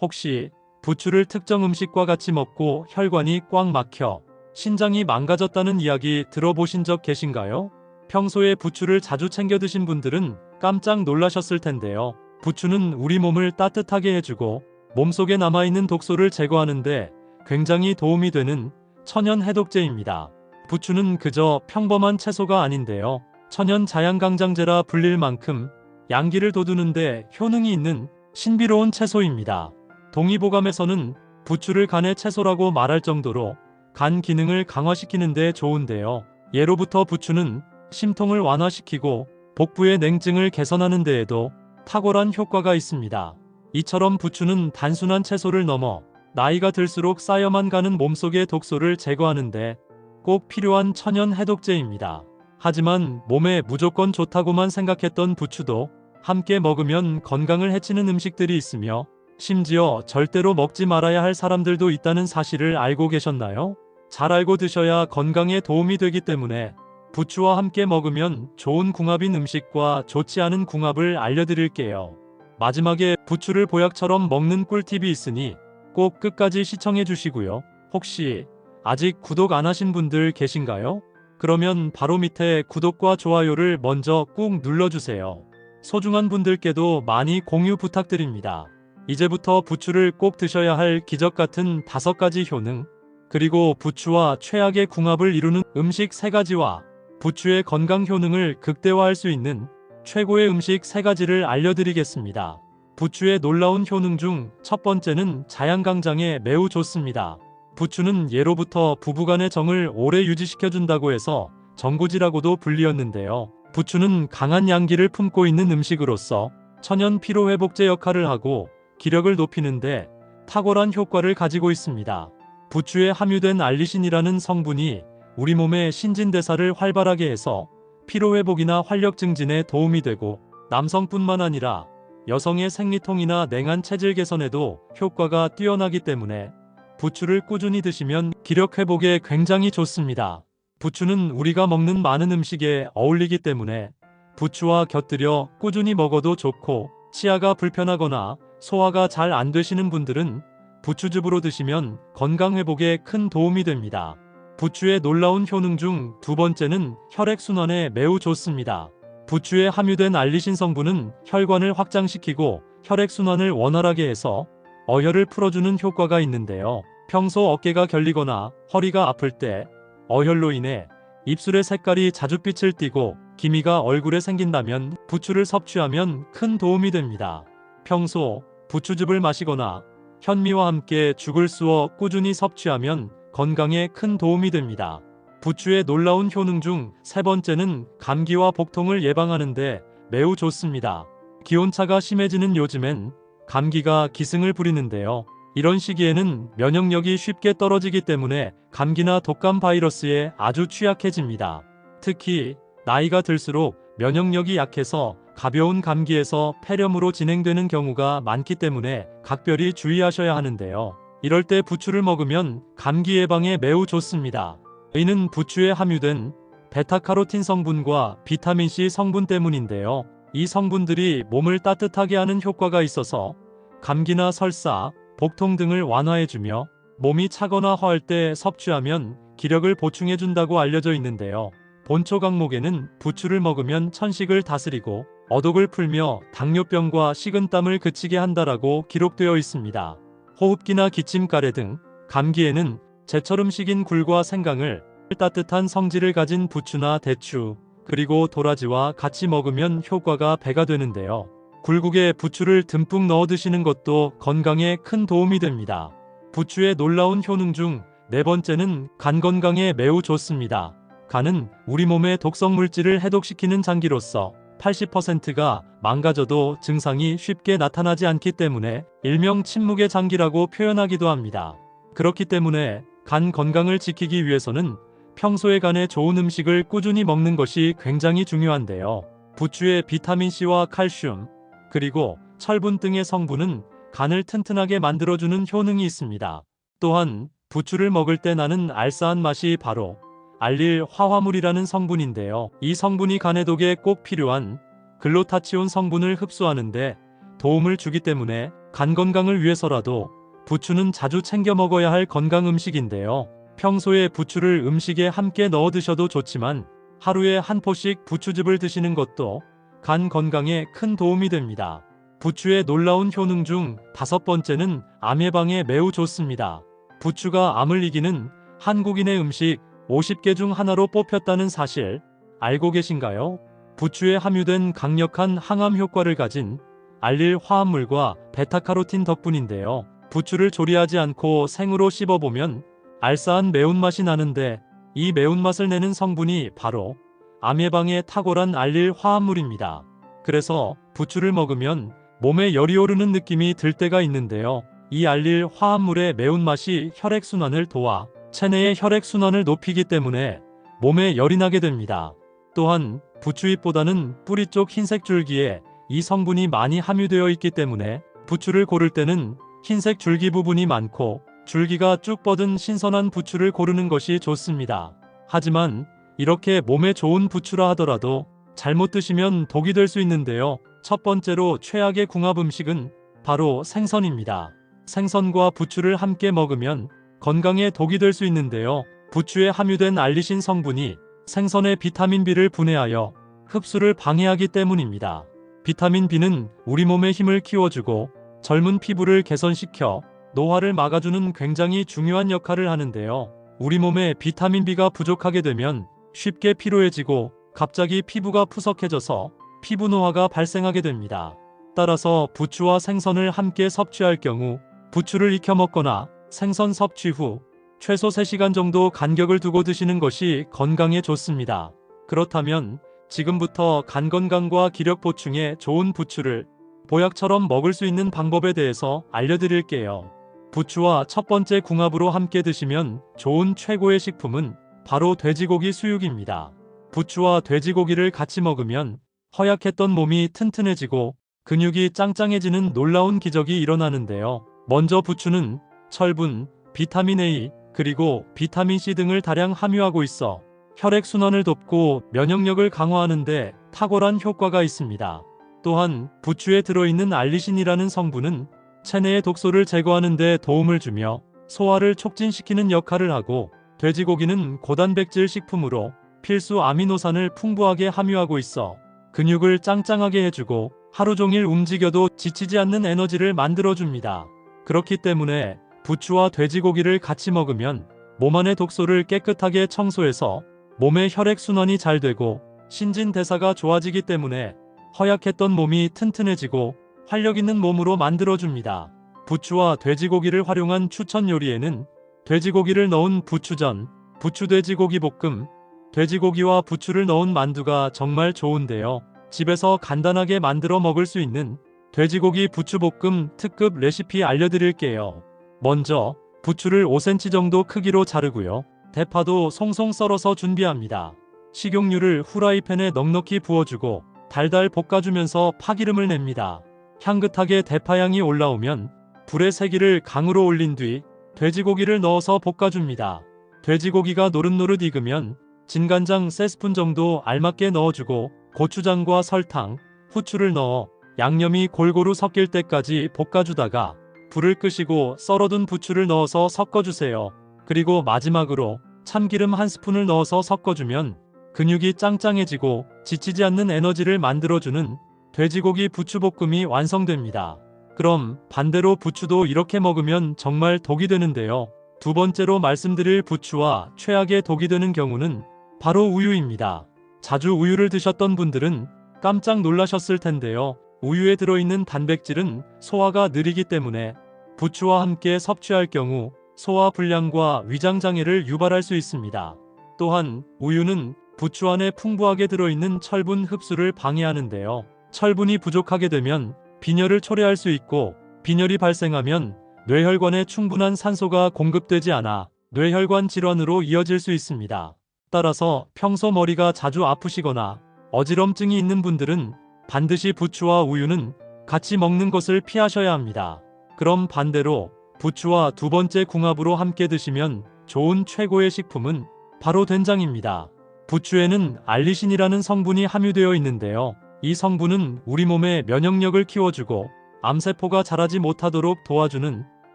혹시 부추를 특정 음식과 같이 먹고 혈관이 꽉 막혀 신장이 망가졌다는 이야기 들어보신 적 계신가요? 평소에 부추를 자주 챙겨 드신 분들은 깜짝 놀라셨을 텐데요. 부추는 우리 몸을 따뜻하게 해주고 몸속에 남아있는 독소를 제거하는데 굉장히 도움이 되는 천연 해독제입니다. 부추는 그저 평범한 채소가 아닌데요. 천연 자양강장제라 불릴 만큼 양기를 돋우는데 효능이 있는 신비로운 채소입니다. 동의보감에서는 부추를 간의 채소라고 말할 정도로 간 기능을 강화시키는 데 좋은데요. 예로부터 부추는 심통을 완화시키고 복부의 냉증을 개선하는 데에도 탁월한 효과가 있습니다. 이처럼 부추는 단순한 채소를 넘어 나이가 들수록 쌓여만 가는 몸속의 독소를 제거하는데 꼭 필요한 천연 해독제입니다. 하지만 몸에 무조건 좋다고만 생각했던 부추도 함께 먹으면 건강을 해치는 음식들이 있으며 심지어 절대로 먹지 말아야 할 사람들도 있다는 사실을 알고 계셨나요? 잘 알고 드셔야 건강에 도움이 되기 때문에 부추와 함께 먹으면 좋은 궁합인 음식과 좋지 않은 궁합을 알려드릴게요. 마지막에 부추를 보약처럼 먹는 꿀팁이 있으니 꼭 끝까지 시청해 주시고요. 혹시 아직 구독 안 하신 분들 계신가요? 그러면 바로 밑에 구독과 좋아요를 먼저 꾹 눌러주세요. 소중한 분들께도 많이 공유 부탁드립니다. 이제부터 부추를 꼭 드셔야 할 기적 같은 5가지 효능, 그리고 부추와 최악의 궁합을 이루는 음식 3가지와 부추의 건강 효능을 극대화할 수 있는 최고의 음식 3가지를 알려드리겠습니다. 부추의 놀라운 효능 중 첫 번째는 자양강장에 매우 좋습니다. 부추는 예로부터 부부간의 정을 오래 유지시켜준다고 해서 정구지라고도 불리었는데요. 부추는 강한 양기를 품고 있는 음식으로서 천연 피로회복제 역할을 하고 기력을 높이는데 탁월한 효과를 가지고 있습니다. 부추에 함유된 알리신이라는 성분이 우리 몸의 신진대사를 활발하게 해서 피로회복이나 활력 증진에 도움이 되고 남성뿐만 아니라 여성의 생리통이나 냉한 체질 개선에도 효과가 뛰어나기 때문에 부추를 꾸준히 드시면 기력 회복에 굉장히 좋습니다. 부추는 우리가 먹는 많은 음식에 어울리기 때문에 부추와 곁들여 꾸준히 먹어도 좋고 치아가 불편하거나 소화가 잘 안 되시는 분들은 부추즙으로 드시면 건강 회복에 큰 도움이 됩니다. 부추의 놀라운 효능 중 2번째는 혈액순환에 매우 좋습니다. 부추에 함유된 알리신 성분은 혈관을 확장시키고 혈액순환을 원활하게 해서 어혈을 풀어주는 효과가 있는데요. 평소 어깨가 결리거나 허리가 아플 때 어혈로 인해 입술의 색깔이 자줏빛을 띠고 기미가 얼굴에 생긴다면 부추를 섭취하면 큰 도움이 됩니다. 평소 부추즙을 마시거나 현미와 함께 죽을 쑤어 꾸준히 섭취하면 건강에 큰 도움이 됩니다. 부추의 놀라운 효능 중 3번째는 감기와 복통을 예방하는 데 매우 좋습니다. 기온차가 심해지는 요즘엔 감기가 기승을 부리는데요. 이런 시기에는 면역력이 쉽게 떨어지기 때문에 감기나 독감 바이러스에 아주 취약해집니다. 특히 나이가 들수록 면역력이 약해서 가벼운 감기에서 폐렴으로 진행되는 경우가 많기 때문에 각별히 주의하셔야 하는데요. 이럴 때 부추를 먹으면 감기 예방에 매우 좋습니다. 이는 부추에 함유된 베타카로틴 성분과 비타민C 성분 때문인데요. 이 성분들이 몸을 따뜻하게 하는 효과가 있어서 감기나 설사, 복통 등을 완화해주며 몸이 차거나 허할 때 섭취하면 기력을 보충해준다고 알려져 있는데요. 본초 강목에는 부추를 먹으면 천식을 다스리고 어독을 풀며 당뇨병과 식은땀을 그치게 한다라고 기록되어 있습니다. 호흡기나 기침, 가래 등 감기에는 제철 음식인 굴과 생강을 따뜻한 성질을 가진 부추나 대추, 그리고 도라지와 같이 먹으면 효과가 배가 되는데요. 굴국에 부추를 듬뿍 넣어 드시는 것도 건강에 큰 도움이 됩니다. 부추의 놀라운 효능 중 4번째는 간 건강에 매우 좋습니다. 간은 우리 몸의 독성 물질을 해독시키는 장기로서 80%가 망가져도 증상이 쉽게 나타나지 않기 때문에 일명 침묵의 장기라고 표현하기도 합니다. 그렇기 때문에 간 건강을 지키기 위해서는 평소에 간에 좋은 음식을 꾸준히 먹는 것이 굉장히 중요한데요. 부추의 비타민C와 칼슘, 그리고 철분 등의 성분은 간을 튼튼하게 만들어주는 효능이 있습니다. 또한 부추를 먹을 때 나는 알싸한 맛이 바로 알릴 화화물이라는 성분인데요. 이 성분이 간 해독에 꼭 필요한 글루타치온 성분을 흡수하는데 도움을 주기 때문에 간 건강을 위해서라도 부추는 자주 챙겨 먹어야 할 건강 음식인데요. 평소에 부추를 음식에 함께 넣어 드셔도 좋지만 하루에 한 포씩 부추즙을 드시는 것도 간 건강에 큰 도움이 됩니다. 부추의 놀라운 효능 중 5번째는 암 예방에 매우 좋습니다. 부추가 암을 이기는 한국인의 음식 50개 중 하나로 뽑혔다는 사실 알고 계신가요? 부추에 함유된 강력한 항암 효과를 가진 알릴 화합물과 베타카로틴 덕분인데요. 부추를 조리하지 않고 생으로 씹어보면 알싸한 매운맛이 나는데 이 매운맛을 내는 성분이 바로 암 예방에 탁월한 알릴 화합물입니다. 그래서 부추를 먹으면 몸에 열이 오르는 느낌이 들 때가 있는데요. 이 알릴 화합물의 매운맛이 혈액순환을 도와 체내의 혈액순환을 높이기 때문에 몸에 열이 나게 됩니다. 또한 부추잎보다는 뿌리 쪽 흰색 줄기에 이 성분이 많이 함유되어 있기 때문에 부추를 고를 때는 흰색 줄기 부분이 많고 줄기가 쭉 뻗은 신선한 부추를 고르는 것이 좋습니다. 하지만 이렇게 몸에 좋은 부추라 하더라도 잘못 드시면 독이 될 수 있는데요. 첫 번째로 최악의 궁합 음식은 바로 생선입니다. 생선과 부추를 함께 먹으면 건강에 독이 될 수 있는데요. 부추에 함유된 알리신 성분이 생선의 비타민 B를 분해하여 흡수를 방해하기 때문입니다. 비타민 B는 우리 몸의 힘을 키워주고 젊은 피부를 개선시켜 노화를 막아주는 굉장히 중요한 역할을 하는데요. 우리 몸에 비타민 B가 부족하게 되면 쉽게 피로해지고 갑자기 피부가 푸석해져서 피부 노화가 발생하게 됩니다. 따라서 부추와 생선을 함께 섭취할 경우 부추를 익혀 먹거나 생선 섭취 후 최소 3시간 정도 간격을 두고 드시는 것이 건강에 좋습니다. 그렇다면 지금부터 간 건강과 기력 보충에 좋은 부추를 보약처럼 먹을 수 있는 방법에 대해서 알려드릴게요. 부추와 첫 번째 궁합으로 함께 드시면 좋은 최고의 식품은 바로 돼지고기 수육입니다. 부추와 돼지고기를 같이 먹으면 허약했던 몸이 튼튼해지고 근육이 짱짱해지는 놀라운 기적이 일어나는데요. 먼저 부추는 철분, 비타민 A, 그리고 비타민 C 등을 다량 함유하고 있어 혈액순환을 돕고 면역력을 강화하는 데 탁월한 효과가 있습니다. 또한 부추에 들어있는 알리신이라는 성분은 체내의 독소를 제거하는 데 도움을 주며 소화를 촉진시키는 역할을 하고 돼지고기는 고단백질 식품으로 필수 아미노산을 풍부하게 함유하고 있어 근육을 짱짱하게 해주고 하루 종일 움직여도 지치지 않는 에너지를 만들어줍니다. 그렇기 때문에 부추와 돼지고기를 같이 먹으면 몸 안의 독소를 깨끗하게 청소해서 몸의 혈액순환이 잘 되고 신진대사가 좋아지기 때문에 허약했던 몸이 튼튼해지고 활력 있는 몸으로 만들어줍니다. 부추와 돼지고기를 활용한 추천 요리에는 돼지고기를 넣은 부추전, 부추돼지고기 볶음, 돼지고기와 부추를 넣은 만두가 정말 좋은데요. 집에서 간단하게 만들어 먹을 수 있는 돼지고기 부추볶음 특급 레시피 알려드릴게요. 먼저 부추를 5cm 정도 크기로 자르고요. 대파도 송송 썰어서 준비합니다. 식용유를 후라이팬에 넉넉히 부어주고 달달 볶아주면서 파기름을 냅니다. 향긋하게 대파향이 올라오면 불의 세기를 강으로 올린 뒤 돼지고기를 넣어서 볶아줍니다. 돼지고기가 노릇노릇 익으면 진간장 3스푼 정도 알맞게 넣어주고 고추장과 설탕, 후추를 넣어 양념이 골고루 섞일 때까지 볶아주다가 불을 끄시고 썰어둔 부추를 넣어서 섞어주세요. 그리고 마지막으로 참기름 1스푼을 넣어서 섞어주면 근육이 짱짱해지고 지치지 않는 에너지를 만들어주는 돼지고기 부추볶음이 완성됩니다. 그럼 반대로 부추도 이렇게 먹으면 정말 독이 되는데요. 두 번째로 말씀드릴 부추와 최악의 독이 되는 경우는 바로 우유입니다. 자주 우유를 드셨던 분들은 깜짝 놀라셨을 텐데요. 우유에 들어있는 단백질은 소화가 느리기 때문에 부추와 함께 섭취할 경우 소화 불량과 위장 장애를 유발할 수 있습니다. 또한 우유는 부추 안에 풍부하게 들어있는 철분 흡수를 방해하는데요. 철분이 부족하게 되면 빈혈을 초래할 수 있고 빈혈이 발생하면 뇌혈관에 충분한 산소가 공급되지 않아 뇌혈관 질환으로 이어질 수 있습니다. 따라서 평소 머리가 자주 아프시거나 어지럼증이 있는 분들은 반드시 부추와 우유는 같이 먹는 것을 피하셔야 합니다. 그럼 반대로 부추와 두 번째 궁합으로 함께 드시면 좋은 최고의 식품은 바로 된장입니다. 부추에는 알리신이라는 성분이 함유되어 있는데요. 이 성분은 우리 몸의 면역력을 키워주고 암세포가 자라지 못하도록 도와주는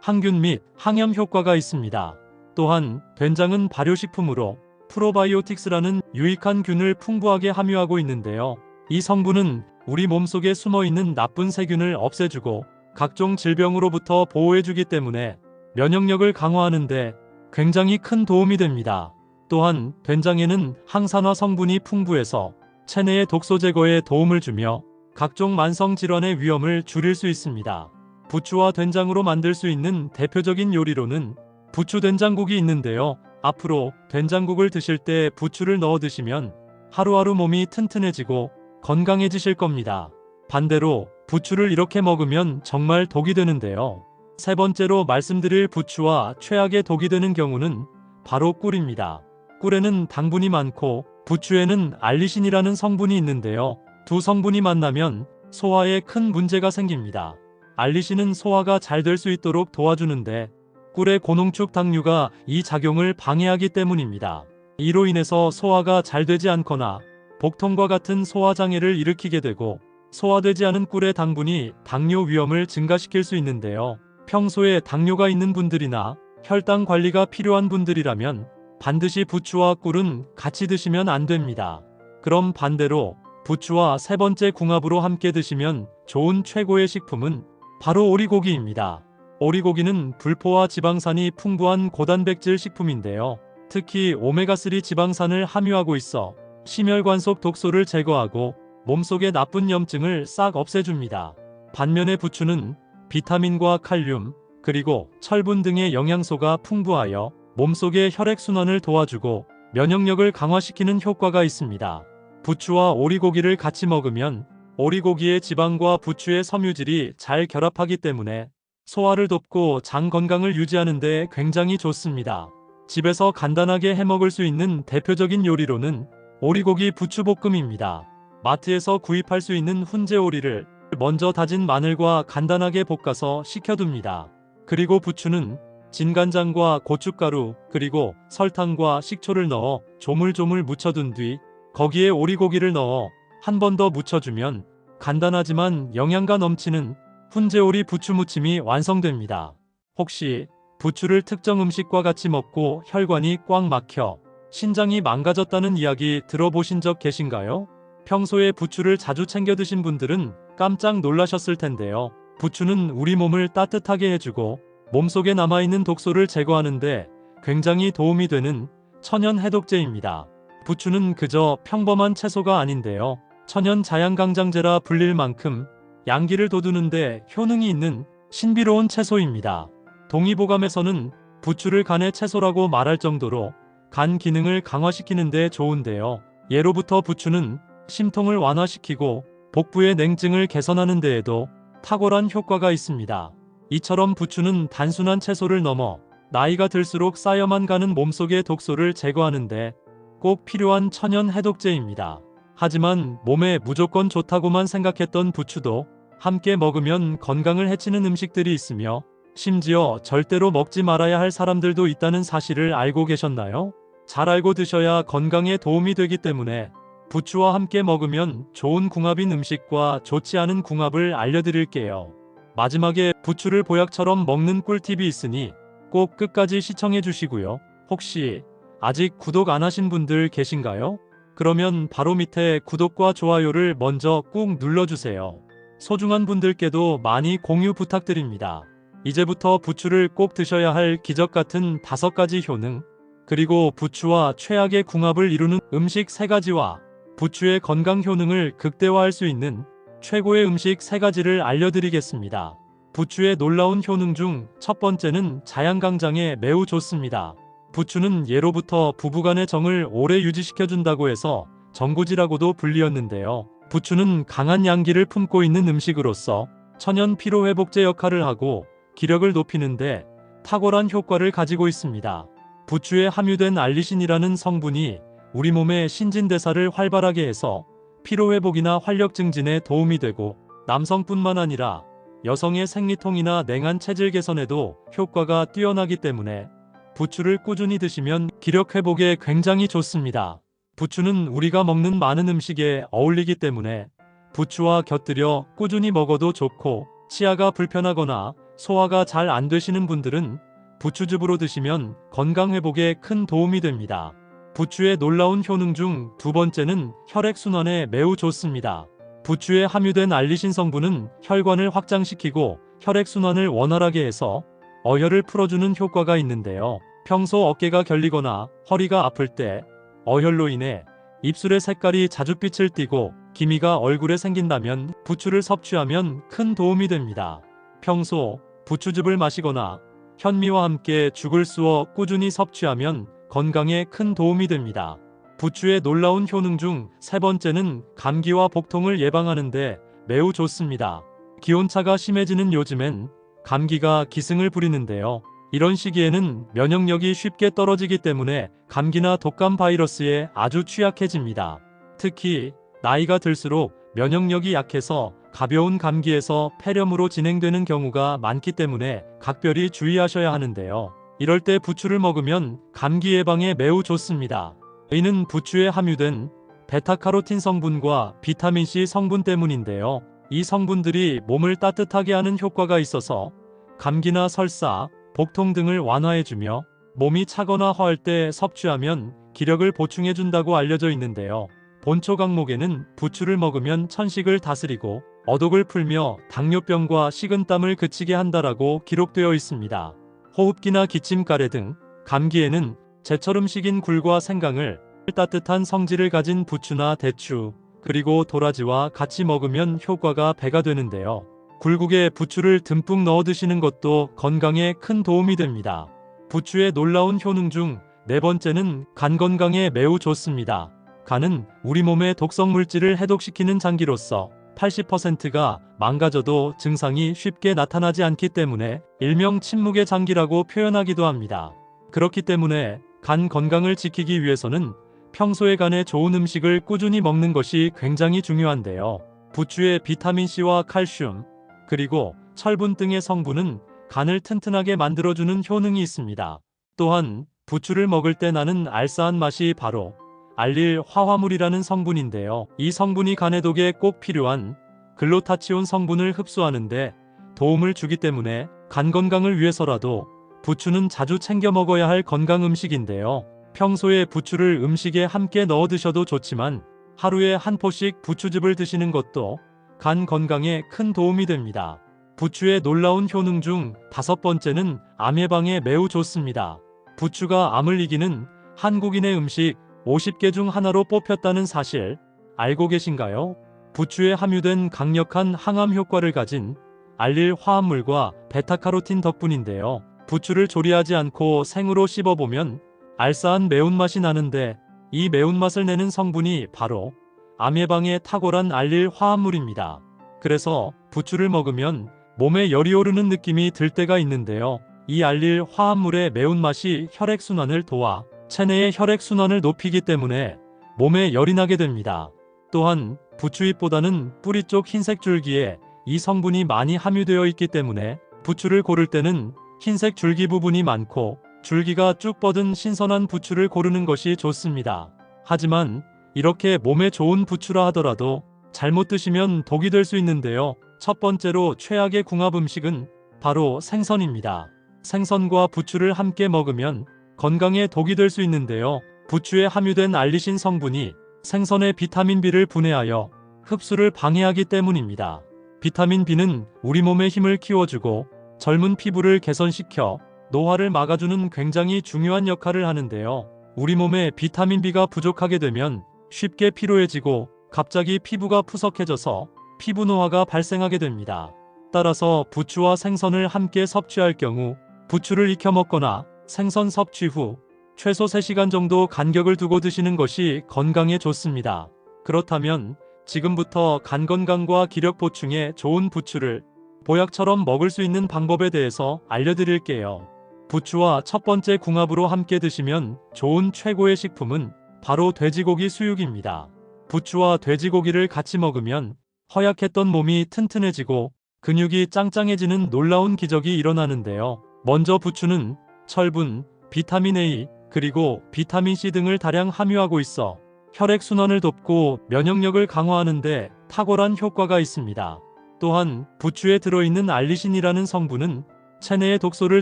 항균 및 항염 효과가 있습니다. 또한 된장은 발효식품으로 프로바이오틱스라는 유익한 균을 풍부하게 함유하고 있는데요. 이 성분은 우리 몸속에 숨어있는 나쁜 세균을 없애주고 각종 질병으로부터 보호해주기 때문에 면역력을 강화하는데 굉장히 큰 도움이 됩니다. 또한 된장에는 항산화 성분이 풍부해서 체내의 독소 제거에 도움을 주며 각종 만성 질환의 위험을 줄일 수 있습니다. 부추와 된장으로 만들 수 있는 대표적인 요리로는 부추 된장국이 있는데요. 앞으로 된장국을 드실 때 부추를 넣어 드시면 하루하루 몸이 튼튼해지고 건강해지실 겁니다. 반대로 부추를 이렇게 먹으면 정말 독이 되는데요. 세 번째로 말씀드릴 부추와 최악의 독이 되는 경우는 바로 꿀입니다. 꿀에는 당분이 많고 부추에는 알리신이라는 성분이 있는데요. 두 성분이 만나면 소화에 큰 문제가 생깁니다. 알리신은 소화가 잘 될 수 있도록 도와주는데 꿀의 고농축 당류가 이 작용을 방해하기 때문입니다. 이로 인해서 소화가 잘 되지 않거나 복통과 같은 소화장애를 일으키게 되고 소화되지 않은 꿀의 당분이 당뇨 위험을 증가시킬 수 있는데요. 평소에 당뇨가 있는 분들이나 혈당 관리가 필요한 분들이라면 반드시 부추와 꿀은 같이 드시면 안 됩니다. 그럼 반대로 부추와 세 번째 궁합으로 함께 드시면 좋은 최고의 식품은 바로 오리고기입니다. 오리고기는 불포화 지방산이 풍부한 고단백질 식품인데요. 특히 오메가3 지방산을 함유하고 있어 심혈관 속 독소를 제거하고 몸속의 나쁜 염증을 싹 없애줍니다. 반면에 부추는 비타민과 칼륨, 그리고 철분 등의 영양소가 풍부하여 몸속의 혈액순환을 도와주고 면역력을 강화시키는 효과가 있습니다. 부추와 오리고기를 같이 먹으면 오리고기의 지방과 부추의 섬유질이 잘 결합하기 때문에 소화를 돕고 장 건강을 유지하는 데 굉장히 좋습니다. 집에서 간단하게 해먹을 수 있는 대표적인 요리로는 오리고기 부추볶음입니다. 마트에서 구입할 수 있는 훈제 오리를 먼저 다진 마늘과 간단하게 볶아서 식혀둡니다. 그리고 부추는 진간장과 고춧가루 그리고 설탕과 식초를 넣어 조물조물 묻혀둔 뒤 거기에 오리고기를 넣어 한 번 더 묻혀주면 간단하지만 영양가 넘치는 훈제오리 부추무침이 완성됩니다. 혹시 부추를 특정 음식과 같이 먹고 혈관이 꽉 막혀 신장이 망가졌다는 이야기 들어보신 적 계신가요? 평소에 부추를 자주 챙겨 드신 분들은 깜짝 놀라셨을 텐데요. 부추는 우리 몸을 따뜻하게 해주고 몸속에 남아있는 독소를 제거하는데 굉장히 도움이 되는 천연 해독제입니다. 부추는 그저 평범한 채소가 아닌데요. 천연 자양강장제라 불릴 만큼 양기를 돋우는데 효능이 있는 신비로운 채소입니다. 동의보감에서는 부추를 간의 채소라고 말할 정도로 간 기능을 강화시키는 데 좋은데요. 예로부터 부추는 심통을 완화시키고 복부의 냉증을 개선하는 데에도 탁월한 효과가 있습니다. 이처럼 부추는 단순한 채소를 넘어 나이가 들수록 쌓여만 가는 몸속의 독소를 제거하는데 꼭 필요한 천연 해독제입니다. 하지만 몸에 무조건 좋다고만 생각했던 부추도 함께 먹으면 건강을 해치는 음식들이 있으며 심지어 절대로 먹지 말아야 할 사람들도 있다는 사실을 알고 계셨나요? 잘 알고 드셔야 건강에 도움이 되기 때문에 부추와 함께 먹으면 좋은 궁합인 음식과 좋지 않은 궁합을 알려드릴게요. 마지막에 부추를 보약처럼 먹는 꿀팁이 있으니 꼭 끝까지 시청해 주시고요. 혹시 아직 구독 안 하신 분들 계신가요? 그러면 바로 밑에 구독과 좋아요를 먼저 꾹 눌러주세요. 소중한 분들께도 많이 공유 부탁드립니다. 이제부터 부추를 꼭 드셔야 할 기적같은 5가지 효능, 그리고 부추와 최악의 궁합을 이루는 음식 3가지와 부추의 건강 효능을 극대화할 수 있는 최고의 음식 3가지를 알려드리겠습니다. 부추의 놀라운 효능 중 첫 번째는 자양강장에 매우 좋습니다. 부추는 예로부터 부부간의 정을 오래 유지시켜준다고 해서 정구지라고도 불리었는데요. 부추는 강한 양기를 품고 있는 음식으로서 천연 피로회복제 역할을 하고 기력을 높이는데 탁월한 효과를 가지고 있습니다. 부추에 함유된 알리신이라는 성분이 우리 몸의 신진대사를 활발하게 해서 피로회복이나 활력 증진에 도움이 되고 남성뿐만 아니라 여성의 생리통이나 냉한 체질 개선에도 효과가 뛰어나기 때문에 부추를 꾸준히 드시면 기력 회복에 굉장히 좋습니다. 부추는 우리가 먹는 많은 음식에 어울리기 때문에 부추와 곁들여 꾸준히 먹어도 좋고 치아가 불편하거나 소화가 잘 안 되시는 분들은 부추즙으로 드시면 건강 회복에 큰 도움이 됩니다. 부추의 놀라운 효능 중 두 번째는 혈액순환에 매우 좋습니다. 부추에 함유된 알리신 성분은 혈관을 확장시키고 혈액순환을 원활하게 해서 어혈을 풀어주는 효과가 있는데요. 평소 어깨가 결리거나 허리가 아플 때 어혈로 인해 입술의 색깔이 자줏빛을 띠고 기미가 얼굴에 생긴다면 부추를 섭취하면 큰 도움이 됩니다. 평소 부추즙을 마시거나 현미와 함께 죽을 쑤어 꾸준히 섭취하면 건강에 큰 도움이 됩니다. 부추의 놀라운 효능 중 세 번째는 감기와 복통을 예방하는 데 매우 좋습니다. 기온차가 심해지는 요즘엔 감기가 기승을 부리는데요. 이런 시기에는 면역력이 쉽게 떨어지기 때문에 감기나 독감 바이러스에 아주 취약해집니다. 특히 나이가 들수록 면역력이 약해서 가벼운 감기에서 폐렴으로 진행되는 경우가 많기 때문에 각별히 주의하셔야 하는데요. 이럴 때 부추를 먹으면 감기 예방에 매우 좋습니다. 이는 부추에 함유된 베타카로틴 성분과 비타민C 성분 때문인데요. 이 성분들이 몸을 따뜻하게 하는 효과가 있어서 감기나 설사, 복통 등을 완화해주며 몸이 차거나 허할 때 섭취하면 기력을 보충해준다고 알려져 있는데요. 본초 강목에는 부추를 먹으면 천식을 다스리고 어독을 풀며 당뇨병과 식은땀을 그치게 한다라고 기록되어 있습니다. 호흡기나 기침, 가래 등 감기에는 제철 음식인 굴과 생강을 따뜻한 성질을 가진 부추나 대추, 그리고 도라지와 같이 먹으면 효과가 배가 되는데요. 굴국에 부추를 듬뿍 넣어 드시는 것도 건강에 큰 도움이 됩니다. 부추의 놀라운 효능 중 네 번째는 간 건강에 매우 좋습니다. 간은 우리 몸의 독성 물질을 해독시키는 장기로서 80%가 망가져도 증상이 쉽게 나타나지 않기 때문에 일명 침묵의 장기라고 표현하기도 합니다. 그렇기 때문에 간 건강을 지키기 위해서는 평소에 간에 좋은 음식을 꾸준히 먹는 것이 굉장히 중요한데요. 부추의 비타민C와 칼슘, 그리고 철분 등의 성분은 간을 튼튼하게 만들어주는 효능이 있습니다. 또한 부추를 먹을 때 나는 알싸한 맛이 바로 알릴 화화물이라는 성분인데요. 이 성분이 간 해독에 꼭 필요한 글루타치온 성분을 흡수하는데 도움을 주기 때문에 간 건강을 위해서라도 부추는 자주 챙겨 먹어야 할 건강 음식인데요. 평소에 부추를 음식에 함께 넣어 드셔도 좋지만 하루에 한 포씩 부추즙을 드시는 것도 간 건강에 큰 도움이 됩니다. 부추의 놀라운 효능 중 다섯 번째는 암 예방에 매우 좋습니다. 부추가 암을 이기는 한국인의 음식 50개 중 하나로 뽑혔다는 사실 알고 계신가요? 부추에 함유된 강력한 항암 효과를 가진 알릴 화합물과 베타카로틴 덕분인데요. 부추를 조리하지 않고 생으로 씹어보면 알싸한 매운맛이 나는데 이 매운맛을 내는 성분이 바로 암 예방에 탁월한 알릴 화합물입니다. 그래서 부추를 먹으면 몸에 열이 오르는 느낌이 들 때가 있는데요. 이 알릴 화합물의 매운맛이 혈액순환을 도와 체내의 혈액순환을 높이기 때문에 몸에 열이 나게 됩니다. 또한 부추잎보다는 뿌리 쪽 흰색 줄기에 이 성분이 많이 함유되어 있기 때문에 부추를 고를 때는 흰색 줄기 부분이 많고 줄기가 쭉 뻗은 신선한 부추를 고르는 것이 좋습니다. 하지만 이렇게 몸에 좋은 부추라 하더라도 잘못 드시면 독이 될 수 있는데요. 첫 번째로 최악의 궁합 음식은 바로 생선입니다. 생선과 부추를 함께 먹으면 건강에 독이 될 수 있는데요. 부추에 함유된 알리신 성분이 생선의 비타민 B를 분해하여 흡수를 방해하기 때문입니다. 비타민 B는 우리 몸의 힘을 키워주고 젊은 피부를 개선시켜 노화를 막아주는 굉장히 중요한 역할을 하는데요. 우리 몸에 비타민 B가 부족하게 되면 쉽게 피로해지고 갑자기 피부가 푸석해져서 피부 노화가 발생하게 됩니다. 따라서 부추와 생선을 함께 섭취할 경우 부추를 익혀 먹거나 생선 섭취 후 최소 3시간 정도 간격을 두고 드시는 것이 건강에 좋습니다. 그렇다면 지금부터 간 건강과 기력 보충에 좋은 부추를 보약처럼 먹을 수 있는 방법에 대해서 알려드릴게요. 부추와 첫 번째 궁합으로 함께 드시면 좋은 최고의 식품은 바로 돼지고기 수육입니다. 부추와 돼지고기를 같이 먹으면 허약했던 몸이 튼튼해지고 근육이 짱짱해지는 놀라운 기적이 일어나는데요. 먼저 부추는 철분, 비타민 A, 그리고 비타민 C 등을 다량 함유하고 있어 혈액순환을 돕고 면역력을 강화하는 데 탁월한 효과가 있습니다. 또한 부추에 들어있는 알리신이라는 성분은 체내의 독소를